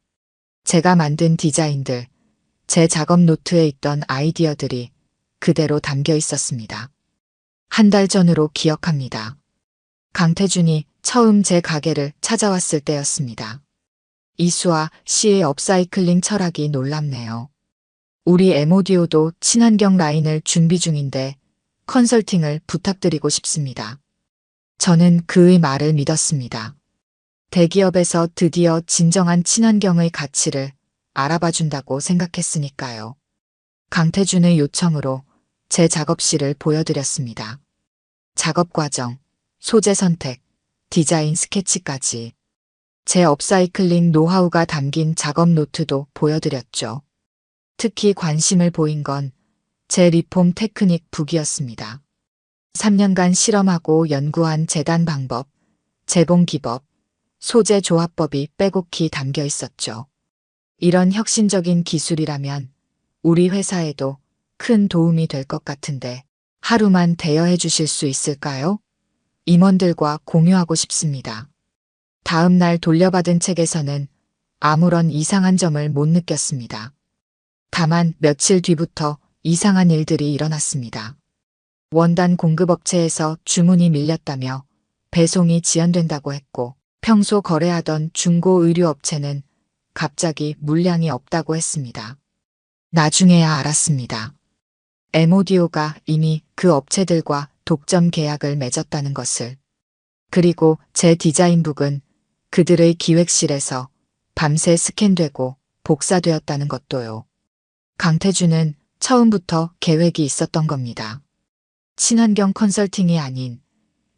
Speaker 1: 제가 만든 디자인들, 제 작업 노트에 있던 아이디어들이 그대로 담겨 있었습니다. 한 달 전으로 기억합니다. 강태준이 처음 제 가게를 찾아왔을 때였습니다. 이수아 씨의 업사이클링 철학이 놀랍네요. 우리 에모디오도 친환경 라인을 준비 중인데 컨설팅을 부탁드리고 싶습니다. 저는 그의 말을 믿었습니다. 대기업에서 드디어 진정한 친환경의 가치를 알아봐 준다고 생각했으니까요. 강태준의 요청으로 제 작업실을 보여드렸습니다. 작업 과정, 소재 선택, 디자인 스케치까지. 제 업사이클링 노하우가 담긴 작업 노트도 보여드렸죠. 특히 관심을 보인 건 제 리폼 테크닉 북이었습니다. 3년간 실험하고 연구한 재단 방법, 재봉 기법, 소재 조합법이 빼곡히 담겨 있었죠. 이런 혁신적인 기술이라면 우리 회사에도 큰 도움이 될 것 같은데 하루만 대여해 주실 수 있을까요? 임원들과 공유하고 싶습니다. 다음 날 돌려받은 책에서는 아무런 이상한 점을 못 느꼈습니다. 다만 며칠 뒤부터 이상한 일들이 일어났습니다. 원단 공급업체에서 주문이 밀렸다며 배송이 지연된다고 했고 평소 거래하던 중고 의류업체는 갑자기 물량이 없다고 했습니다. 나중에야 알았습니다. 에모디오가 이미 그 업체들과 독점 계약을 맺었다는 것을. 그리고 제 디자인북은 그들의 기획실에서 밤새 스캔되고 복사되었다는 것도요. 강태준은 처음부터 계획이 있었던 겁니다. 친환경 컨설팅이 아닌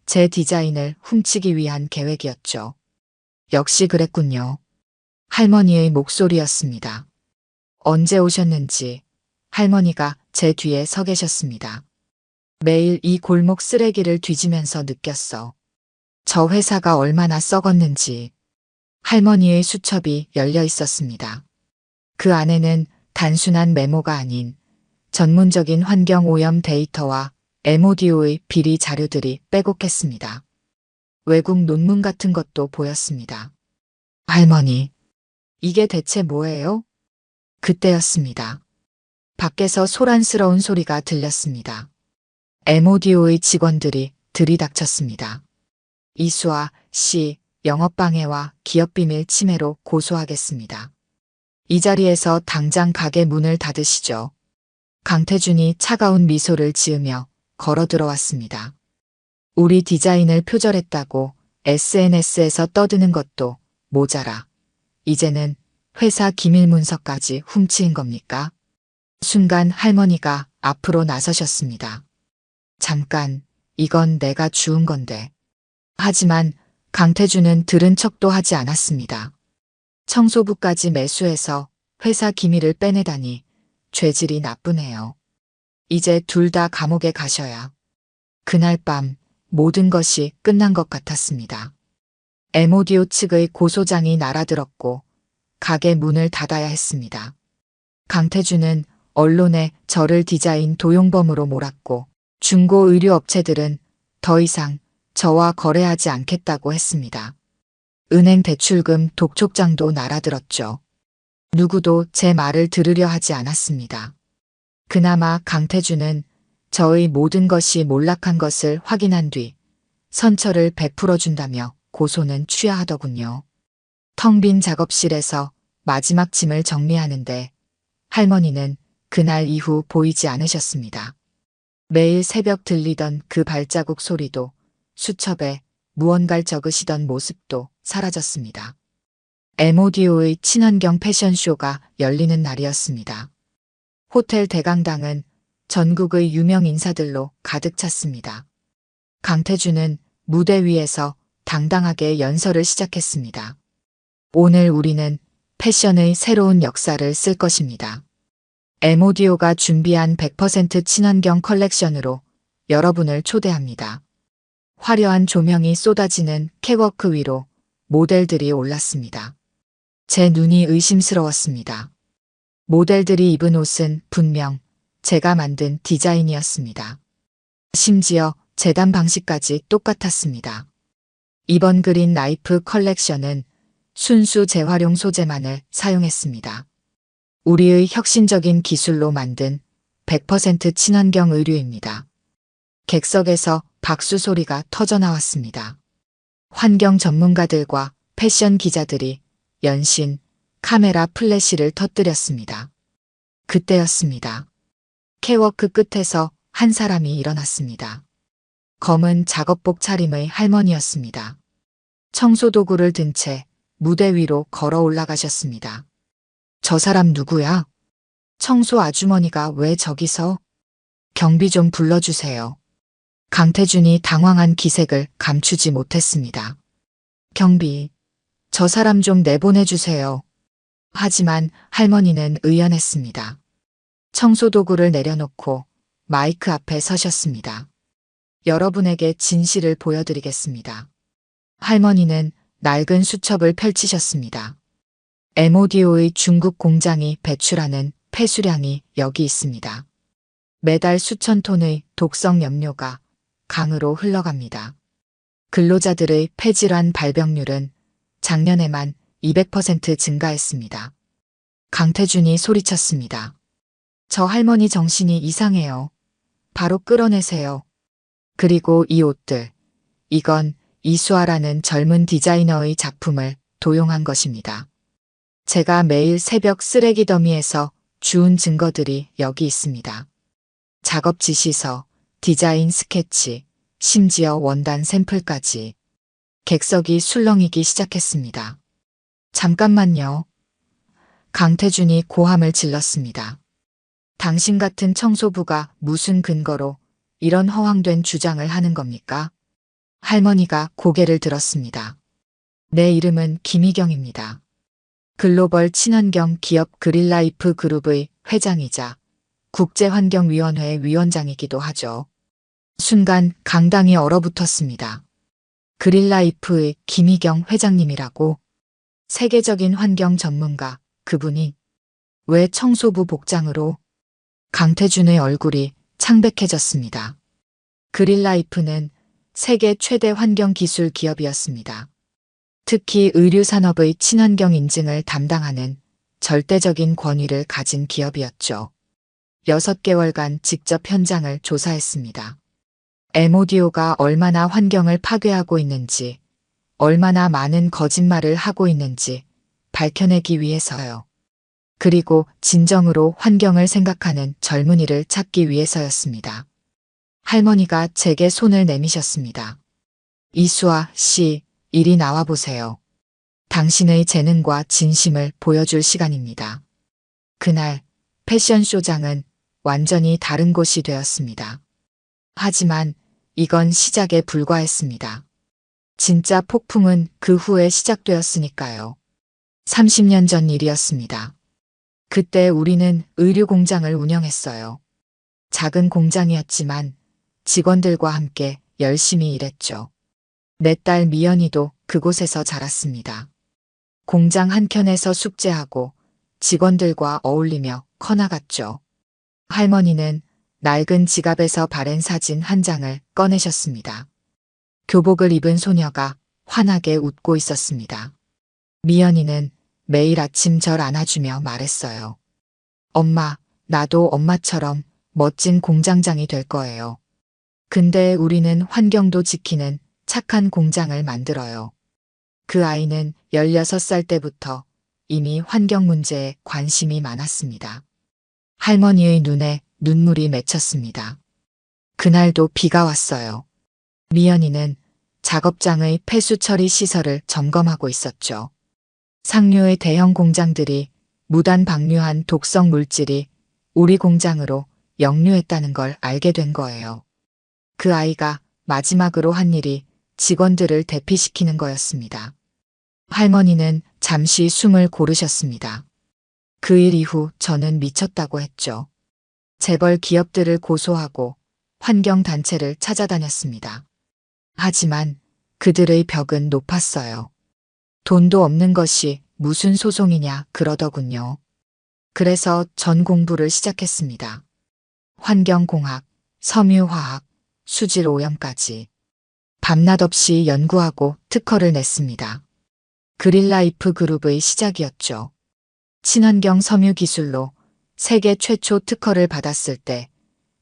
Speaker 1: 제 디자인을 훔치기 위한 계획이었죠. 역시 그랬군요. 할머니의 목소리였습니다. 언제 오셨는지 할머니가 제 뒤에 서 계셨습니다. 매일 이 골목 쓰레기를 뒤지면서 느꼈어. 저 회사가 얼마나 썩었는지. 할머니의 수첩이 열려 있었습니다. 그 안에는 단순한 메모가 아닌 전문적인 환경 오염 데이터와 에모디오의 비리 자료들이 빼곡했습니다. 외국 논문 같은 것도 보였습니다. 할머니, 이게 대체 뭐예요? 그때였습니다. 밖에서 소란스러운 소리가 들렸습니다. 에모디오의 직원들이 들이닥쳤습니다. 이수아 씨, 영업방해와 기업비밀 침해로 고소하겠습니다. 이 자리에서 당장 가게 문을 닫으시죠. 강태준이 차가운 미소를 지으며 걸어 들어왔습니다. 우리 디자인을 표절했다고 SNS에서 떠드는 것도 모자라. 이제는 회사 기밀 문서까지 훔친 겁니까? 순간 할머니가 앞으로 나서셨습니다. 잠깐, 이건 내가 주운 건데. 하지만 강태준은 들은 척도 하지 않았습니다. 청소부까지 매수해서 회사 기밀을 빼내다니 죄질이 나쁘네요. 이제 둘 다 감옥에 가셔야. 그날 밤 모든 것이 끝난 것 같았습니다. M오디오 측의 고소장이 날아들었고 가게 문을 닫아야 했습니다. 강태준은 언론에 저를 디자인 도용범으로 몰았고 중고 의류 업체들은 더 이상 저와 거래하지 않겠다고 했습니다. 은행 대출금 독촉장도 날아들었죠. 누구도 제 말을 들으려 하지 않았습니다. 그나마 강태준은 저의 모든 것이 몰락한 것을 확인한 뒤 선처를 베풀어 준다며 고소는 취하하더군요. 텅 빈 작업실에서 마지막 짐을 정리하는데 할머니는 그날 이후 보이지 않으셨습니다. 매일 새벽 들리던 그 발자국 소리도 수첩에 무언가를 적으시던 모습도 사라졌습니다. M오디오의 친환경 패션쇼가 열리는 날이었습니다. 호텔 대강당은 전국의 유명 인사들로 가득 찼습니다. 강태준은 무대 위에서 당당하게 연설을 시작했습니다. 오늘 우리는 패션의 새로운 역사를 쓸 것입니다. M오디오가 준비한 100% 친환경 컬렉션으로 여러분을 초대합니다. 화려한 조명이 쏟아지는 catwalk 위로 모델들이 올랐습니다. 제 눈이 의심스러웠습니다. 모델들이 입은 옷은 분명 제가 만든 디자인이었습니다. 심지어 재단 방식까지 똑같았습니다. 이번 그린 라이프 컬렉션은 순수 재활용 소재만을 사용했습니다. 우리의 혁신적인 기술로 만든 100% 친환경 의류입니다. 객석에서 박수 소리가 터져나왔습니다. 환경 전문가들과 패션 기자들이 연신 카메라 플래시를 터뜨렸습니다. 그때였습니다. catwalk 끝에서 한 사람이 일어났습니다. 검은 작업복 차림의 할머니였습니다. 청소도구를 든 채 무대 위로 걸어 올라가셨습니다. 저 사람 누구야? 청소 아주머니가 왜 저기서? 경비 좀 불러주세요. 강태준이 당황한 기색을 감추지 못했습니다. 경비, 저 사람 좀 내보내주세요. 하지만 할머니는 의연했습니다. 청소도구를 내려놓고 마이크 앞에 서셨습니다. 여러분에게 진실을 보여드리겠습니다. 할머니는 낡은 수첩을 펼치셨습니다. M오디오의 중국 공장이 배출하는 폐수량이 여기 있습니다. 매달 수천 톤의 독성 염료가 강으로 흘러갑니다. 근로자들의 폐질환 발병률은 작년에만 200% 증가했습니다. 강태준이 소리쳤습니다. 저 할머니 정신이 이상해요. 바로 끌어내세요. 그리고 이 옷들, 이건 이수아라는 젊은 디자이너의 작품을 도용한 것입니다. 제가 매일 새벽 쓰레기 더미에서 주운 증거들이 여기 있습니다. 작업 지시서, 디자인 스케치, 심지어 원단 샘플까지. 객석이 술렁이기 시작했습니다. 잠깐만요. 강태준이 고함을 질렀습니다. 당신 같은 청소부가 무슨 근거로 이런 허황된 주장을 하는 겁니까? 할머니가 고개를 들었습니다. 내 이름은 김희경입니다. 글로벌 친환경 기업 그린라이프 그룹의 회장이자 국제환경위원회 위원장이기도 하죠. 순간 강당이 얼어붙었습니다. 그린라이프의 김희경 회장님이라고? 세계적인 환경 전문가, 그분이 왜 청소부 복장으로? 강태준의 얼굴이 창백해졌습니다. 그린라이프는 세계 최대 환경기술 기업이었습니다. 특히 의류산업의 친환경 인증을 담당하는 절대적인 권위를 가진 기업이었죠. 6개월간 직접 현장을 조사했습니다. M오디오가 얼마나 환경을 파괴하고 있는지, 얼마나 많은 거짓말을 하고 있는지 밝혀내기 위해서요. 그리고 진정으로 환경을 생각하는 젊은이를 찾기 위해서였습니다. 할머니가 제게 손을 내미셨습니다. 이수아 씨, 이리 나와보세요. 당신의 재능과 진심을 보여줄 시간입니다. 그날 패션쇼장은 완전히 다른 곳이 되었습니다. 하지만 이건 시작에 불과했습니다. 진짜 폭풍은 그 후에 시작되었으니까요. 30년 전 일이었습니다. 그때 우리는 의류 공장을 운영했어요. 작은 공장이었지만 직원들과 함께 열심히 일했죠. 내 딸 미연이도 그곳에서 자랐습니다. 공장 한켠에서 숙제하고 직원들과 어울리며 커나갔죠. 할머니는 낡은 지갑에서 바랜 사진 한 장을 꺼내셨습니다. 교복을 입은 소녀가 환하게 웃고 있었습니다. 미연이는 매일 아침 절 안아주며 말했어요. 엄마, 나도 엄마처럼 멋진 공장장이 될 거예요. 근데 우리는 환경도 지키는 착한 공장을 만들어요. 그 아이는 16살 때부터 이미 환경 문제에 관심이 많았습니다. 할머니의 눈에 눈물이 맺혔습니다. 그날도 비가 왔어요. 미연이는 작업장의 폐수 처리 시설을 점검하고 있었죠. 상류의 대형 공장들이 무단 방류한 독성 물질이 우리 공장으로 역류했다는 걸 알게 된 거예요. 그 아이가 마지막으로 한 일이 직원들을 대피시키는 거였습니다. 할머니는 잠시 숨을 고르셨습니다. 그 일 이후 저는 미쳤다고 했죠. 재벌 기업들을 고소하고 환경단체를 찾아다녔습니다. 하지만 그들의 벽은 높았어요. 돈도 없는 것이 무슨 소송이냐 그러더군요. 그래서 전 공부를 시작했습니다. 환경공학, 섬유화학, 수질 오염까지. 밤낮 없이 연구하고 특허를 냈습니다. 그린라이프 그룹의 시작이었죠. 친환경 섬유 기술로 세계 최초 특허를 받았을 때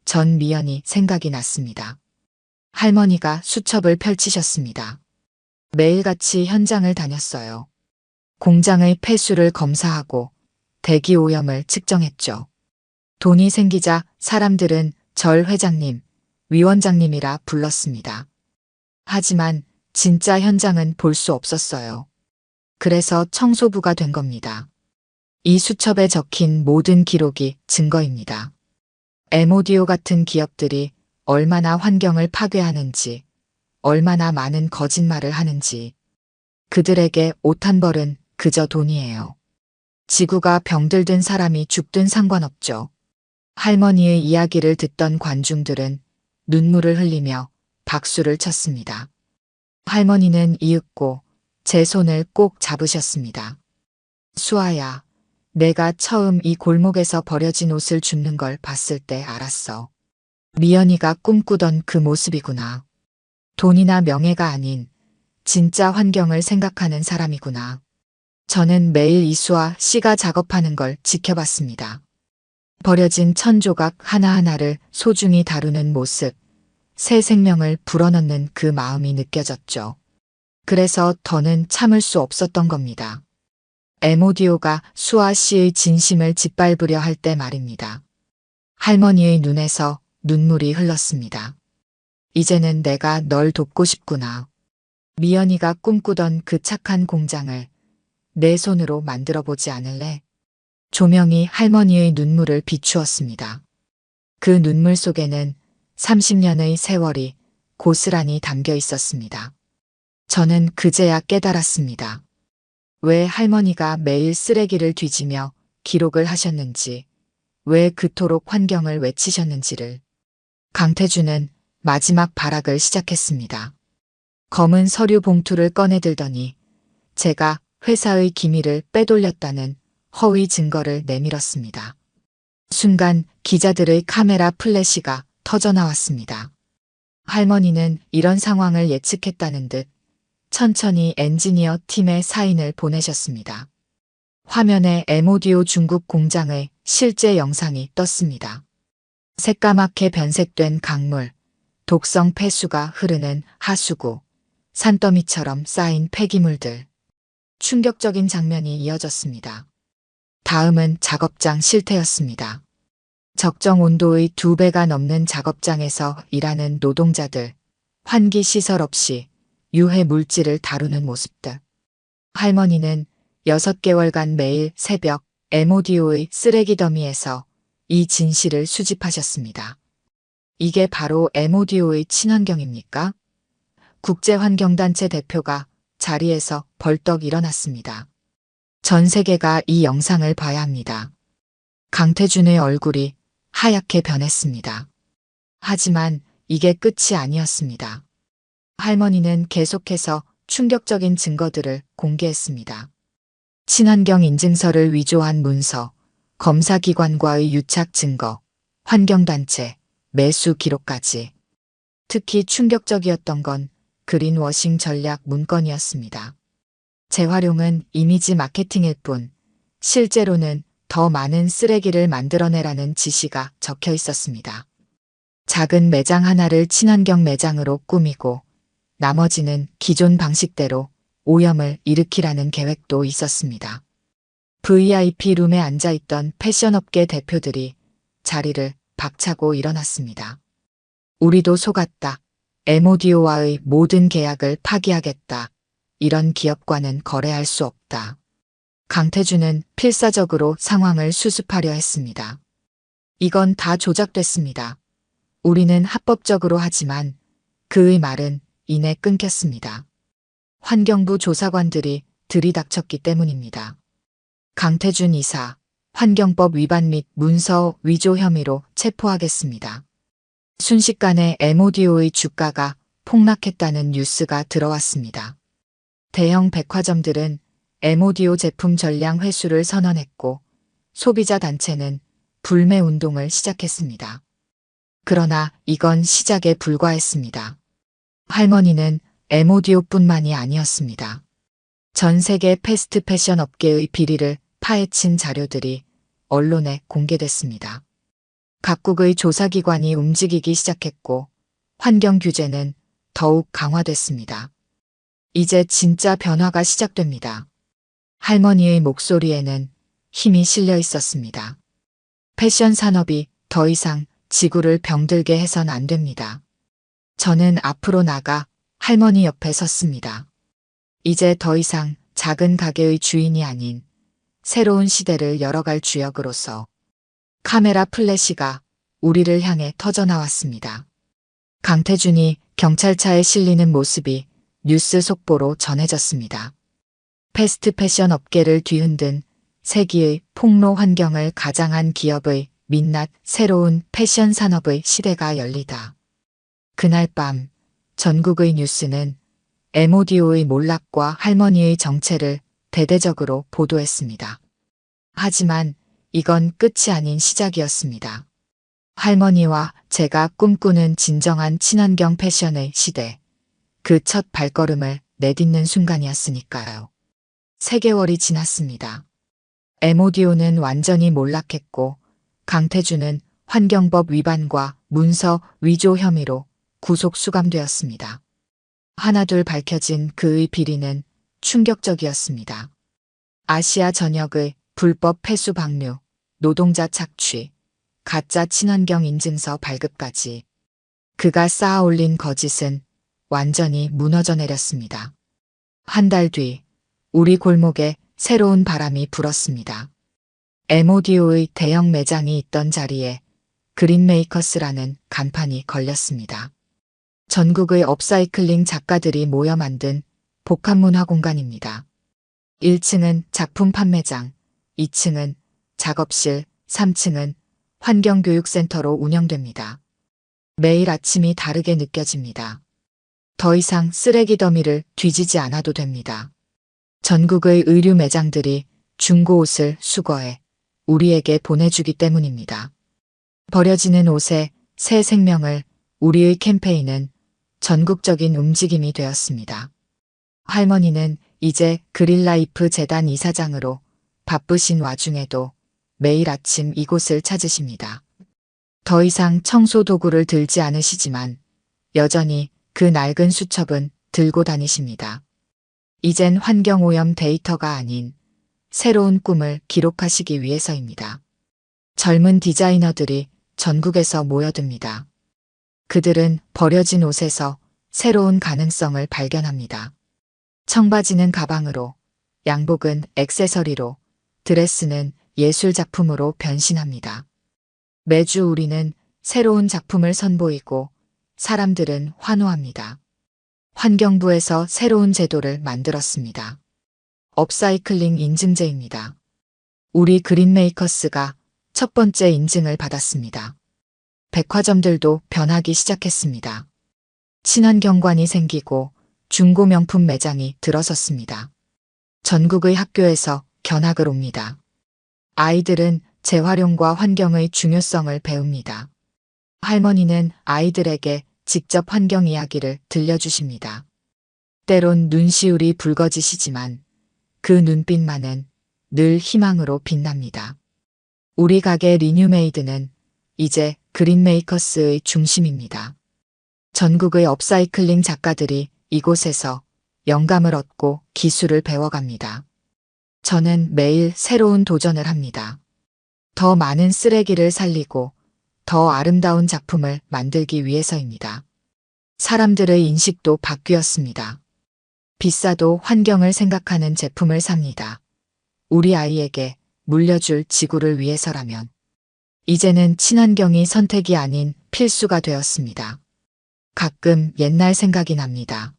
Speaker 1: 전 미연이 생각이 났습니다. 할머니가 수첩을 펼치셨습니다. 매일같이 현장을 다녔어요. 공장의 폐수를 검사하고 대기 오염을 측정했죠. 돈이 생기자 사람들은 절 회장님, 위원장님이라 불렀습니다. 하지만 진짜 현장은 볼 수 없었어요. 그래서 청소부가 된 겁니다. 이 수첩에 적힌 모든 기록이 증거입니다. 에모디오 같은 기업들이 얼마나 환경을 파괴하는지, 얼마나 많은 거짓말을 하는지. 그들에게 옷 한 벌은 그저 돈이에요. 지구가 병들든 사람이 죽든 상관없죠. 할머니의 이야기를 듣던 관중들은 눈물을 흘리며 박수를 쳤습니다. 할머니는 이윽고 제 손을 꼭 잡으셨습니다. 수아야, 내가 처음 이 골목에서 버려진 옷을 줍는 걸 봤을 때 알았어. 미연이가 꿈꾸던 그 모습이구나. 돈이나 명예가 아닌 진짜 환경을 생각하는 사람이구나. 저는 매일 이수아 씨가 작업하는 걸 지켜봤습니다. 버려진 천조각 하나하나를 소중히 다루는 모습, 새 생명을 불어넣는 그 마음이 느껴졌죠. 그래서 더는 참을 수 없었던 겁니다. 에모디오가 수아 씨의 진심을 짓밟으려 할 때 말입니다. 할머니의 눈에서 눈물이 흘렀습니다. 이제는 내가 널 돕고 싶구나. 미연이가 꿈꾸던 그 착한 공장을 내 손으로 만들어 보지 않을래? 조명이 할머니의 눈물을 비추었습니다. 그 눈물 속에는 30년의 세월이 고스란히 담겨 있었습니다. 저는 그제야 깨달았습니다. 왜 할머니가 매일 쓰레기를 뒤지며 기록을 하셨는지, 왜 그토록 환경을 외치셨는지를. 강태주는 마지막 발악을 시작했습니다. 검은 서류 봉투를 꺼내들더니 제가 회사의 기밀을 빼돌렸다는 허위 증거를 내밀었습니다. 순간 기자들의 카메라 플래시가 터져나왔습니다. 할머니는 이런 상황을 예측했다는 듯 천천히 엔지니어 팀에 사인을 보내셨습니다. 화면에 에모디오 중국 공장의 실제 영상이 떴습니다. 새까맣게 변색된 강물, 독성 폐수가 흐르는 하수구, 산더미처럼 쌓인 폐기물들. 충격적인 장면이 이어졌습니다. 다음은 작업장 실태였습니다. 적정 온도의 2배가 넘는 작업장에서 일하는 노동자들, 환기 시설 없이 유해 물질을 다루는 모습들. 할머니는 6개월간 매일 새벽 MODO의 쓰레기 더미에서 이 진실을 수집하셨습니다. 이게 바로 MODO의 친환경입니까? 국제환경단체 대표가 자리에서 벌떡 일어났습니다. 전 세계가 이 영상을 봐야 합니다. 강태준의 얼굴이 하얗게 변했습니다. 하지만 이게 끝이 아니었습니다. 할머니는 계속해서 충격적인 증거들을 공개했습니다. 친환경 인증서를 위조한 문서, 검사기관과의 유착 증거, 환경단체, 매수 기록까지. 특히 충격적이었던 건 그린워싱 전략 문건이었습니다. 재활용은 이미지 마케팅일 뿐, 실제로는 더 많은 쓰레기를 만들어내라는 지시가 적혀 있었습니다. 작은 매장 하나를 친환경 매장으로 꾸미고 나머지는 기존 방식대로 오염을 일으키라는 계획도 있었습니다. VIP 룸에 앉아있던 패션업계 대표들이 자리를 박차고 일어났습니다. 우리도 속았다. MODO와의 모든 계약을 파기하겠다. 이런 기업과는 거래할 수 없다. 강태준은 필사적으로 상황을 수습하려 했습니다. 이건 다 조작됐습니다. 우리는 합법적으로 하지만 그의 말은 이내 끊겼습니다. 환경부 조사관들이 들이닥쳤기 때문입니다. 강태준 이사, 환경법 위반 및 문서 위조 혐의로 체포하겠습니다. 순식간에 MODO의 주가가 폭락했다는 뉴스가 들어왔습니다. 대형 백화점들은 MODO 제품 전량 회수를 선언했고 소비자 단체는 불매 운동을 시작했습니다. 그러나 이건 시작에 불과했습니다. 할머니는 MODO뿐만이 아니었습니다. 전 세계 패스트 패션 업계의 비리를 파헤친 자료들이 언론에 공개됐습니다. 각국의 조사기관이 움직이기 시작했고 환경 규제는 더욱 강화됐습니다. 이제 진짜 변화가 시작됩니다. 할머니의 목소리에는 힘이 실려 있었습니다. 패션 산업이 더 이상 지구를 병들게 해선 안 됩니다. 저는 앞으로 나가 할머니 옆에 섰습니다. 이제 더 이상 작은 가게의 주인이 아닌 새로운 시대를 열어갈 주역으로서 카메라 플래시가 우리를 향해 터져나왔습니다. 강태준이 경찰차에 실리는 모습이 뉴스 속보로 전해졌습니다. 패스트 패션 업계를 뒤흔든 세기의 폭로 환경을 가장한 기업의 민낯 새로운 패션 산업의 시대가 열리다. 그날 밤 전국의 뉴스는 MODO의 몰락과 할머니의 정체를 대대적으로 보도했습니다. 하지만 이건 끝이 아닌 시작이었습니다. 할머니와 제가 꿈꾸는 진정한 친환경 패션의 시대, 그 첫 발걸음을 내딛는 순간이었으니까요. 3개월이 지났습니다. MODO는 완전히 몰락했고 강태준은 환경법 위반과 문서 위조 혐의로 구속 수감되었습니다. 하나둘 밝혀진 그의 비리는 충격적이었습니다. 아시아 전역의 불법 폐수 방류, 노동자 착취, 가짜 친환경 인증서 발급까지 그가 쌓아 올린 거짓은 완전히 무너져 내렸습니다. 한 달 뒤 우리 골목에 새로운 바람이 불었습니다. MODO의 대형 매장이 있던 자리에 그린메이커스라는 간판이 걸렸습니다. 전국의 업사이클링 작가들이 모여 만든 복합문화 공간입니다. 1층은 작품 판매장, 2층은 작업실, 3층은 환경교육센터로 운영됩니다. 매일 아침이 다르게 느껴집니다. 더 이상 쓰레기 더미를 뒤지지 않아도 됩니다. 전국의 의류 매장들이 중고 옷을 수거해 우리에게 보내주기 때문입니다. 버려지는 옷에 새 생명을 우리의 캠페인은 전국적인 움직임이 되었습니다. 할머니는 이제 그린라이프 재단 이사장으로 바쁘신 와중에도 매일 아침 이곳을 찾으십니다. 더 이상 청소 도구를 들지 않으시지만 여전히 그 낡은 수첩은 들고 다니십니다. 이젠 환경오염 데이터가 아닌 새로운 꿈을 기록하시기 위해서입니다. 젊은 디자이너들이 전국에서 모여듭니다. 그들은 버려진 옷에서 새로운 가능성을 발견합니다. 청바지는 가방으로, 양복은 액세서리로, 드레스는 예술 작품으로 변신합니다. 매주 우리는 새로운 작품을 선보이고 사람들은 환호합니다. 환경부에서 새로운 제도를 만들었습니다. 업사이클링 인증제입니다. 우리 그린메이커스가 첫 번째 인증을 받았습니다. 백화점들도 변하기 시작했습니다. 친환경관이 생기고 중고 명품 매장이 들어섰습니다. 전국의 학교에서 견학을 옵니다. 아이들은 재활용과 환경의 중요성을 배웁니다. 할머니는 아이들에게 직접 환경 이야기를 들려주십니다. 때론 눈시울이 붉어지시지만 그 눈빛만은 늘 희망으로 빛납니다. 우리 가게 리뉴메이드는 이제 그린메이커스의 중심입니다. 전국의 업사이클링 작가들이 이곳에서 영감을 얻고 기술을 배워갑니다. 저는 매일 새로운 도전을 합니다. 더 많은 쓰레기를 살리고 더 아름다운 작품을 만들기 위해서입니다. 사람들의 인식도 바뀌었습니다. 비싸도 환경을 생각하는 제품을 삽니다. 우리 아이에게 물려줄 지구를 위해서라면. 이제는 친환경이 선택이 아닌 필수가 되었습니다. 가끔 옛날 생각이 납니다.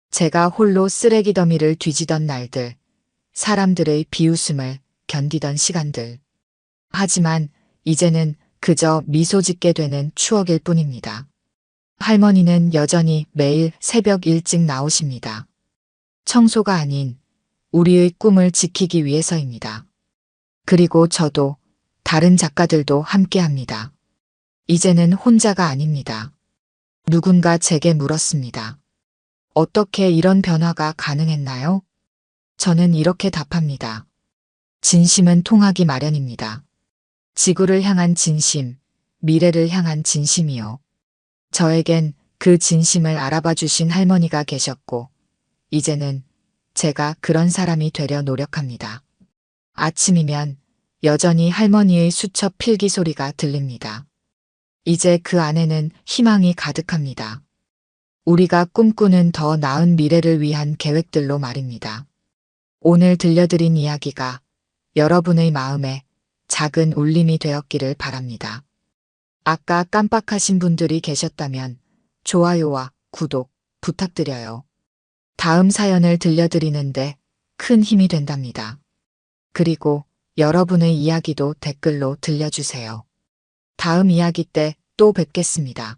Speaker 1: 제가 홀로 쓰레기 더미를 뒤지던 날들, 사람들의 비웃음을 견디던 시간들. 하지만 이제는 그저 미소 짓게 되는 추억일 뿐입니다. 할머니는 여전히 매일 새벽 일찍 나오십니다. 청소가 아닌 우리의 꿈을 지키기 위해서입니다. 그리고 저도 다른 작가들도 함께합니다. 이제는 혼자가 아닙니다. 누군가 제게 물었습니다. 어떻게 이런 변화가 가능했나요? 저는 이렇게 답합니다. 진심은 통하기 마련입니다. 지구를 향한 진심, 미래를 향한 진심이요. 저에겐 그 진심을 알아봐 주신 할머니가 계셨고, 이제는 제가 그런 사람이 되려 노력합니다. 아침이면 여전히 할머니의 수첩 필기 소리가 들립니다. 이제 그 안에는 희망이 가득합니다. 우리가 꿈꾸는 더 나은 미래를 위한 계획들로 말입니다. 오늘 들려드린 이야기가 여러분의 마음에 작은 울림이 되었기를 바랍니다. 아까 깜빡하신 분들이 계셨다면 좋아요와 구독 부탁드려요. 다음 사연을 들려드리는데 큰 힘이 된답니다. 그리고 여러분의 이야기도 댓글로 들려주세요. 다음 이야기 때 또 뵙겠습니다.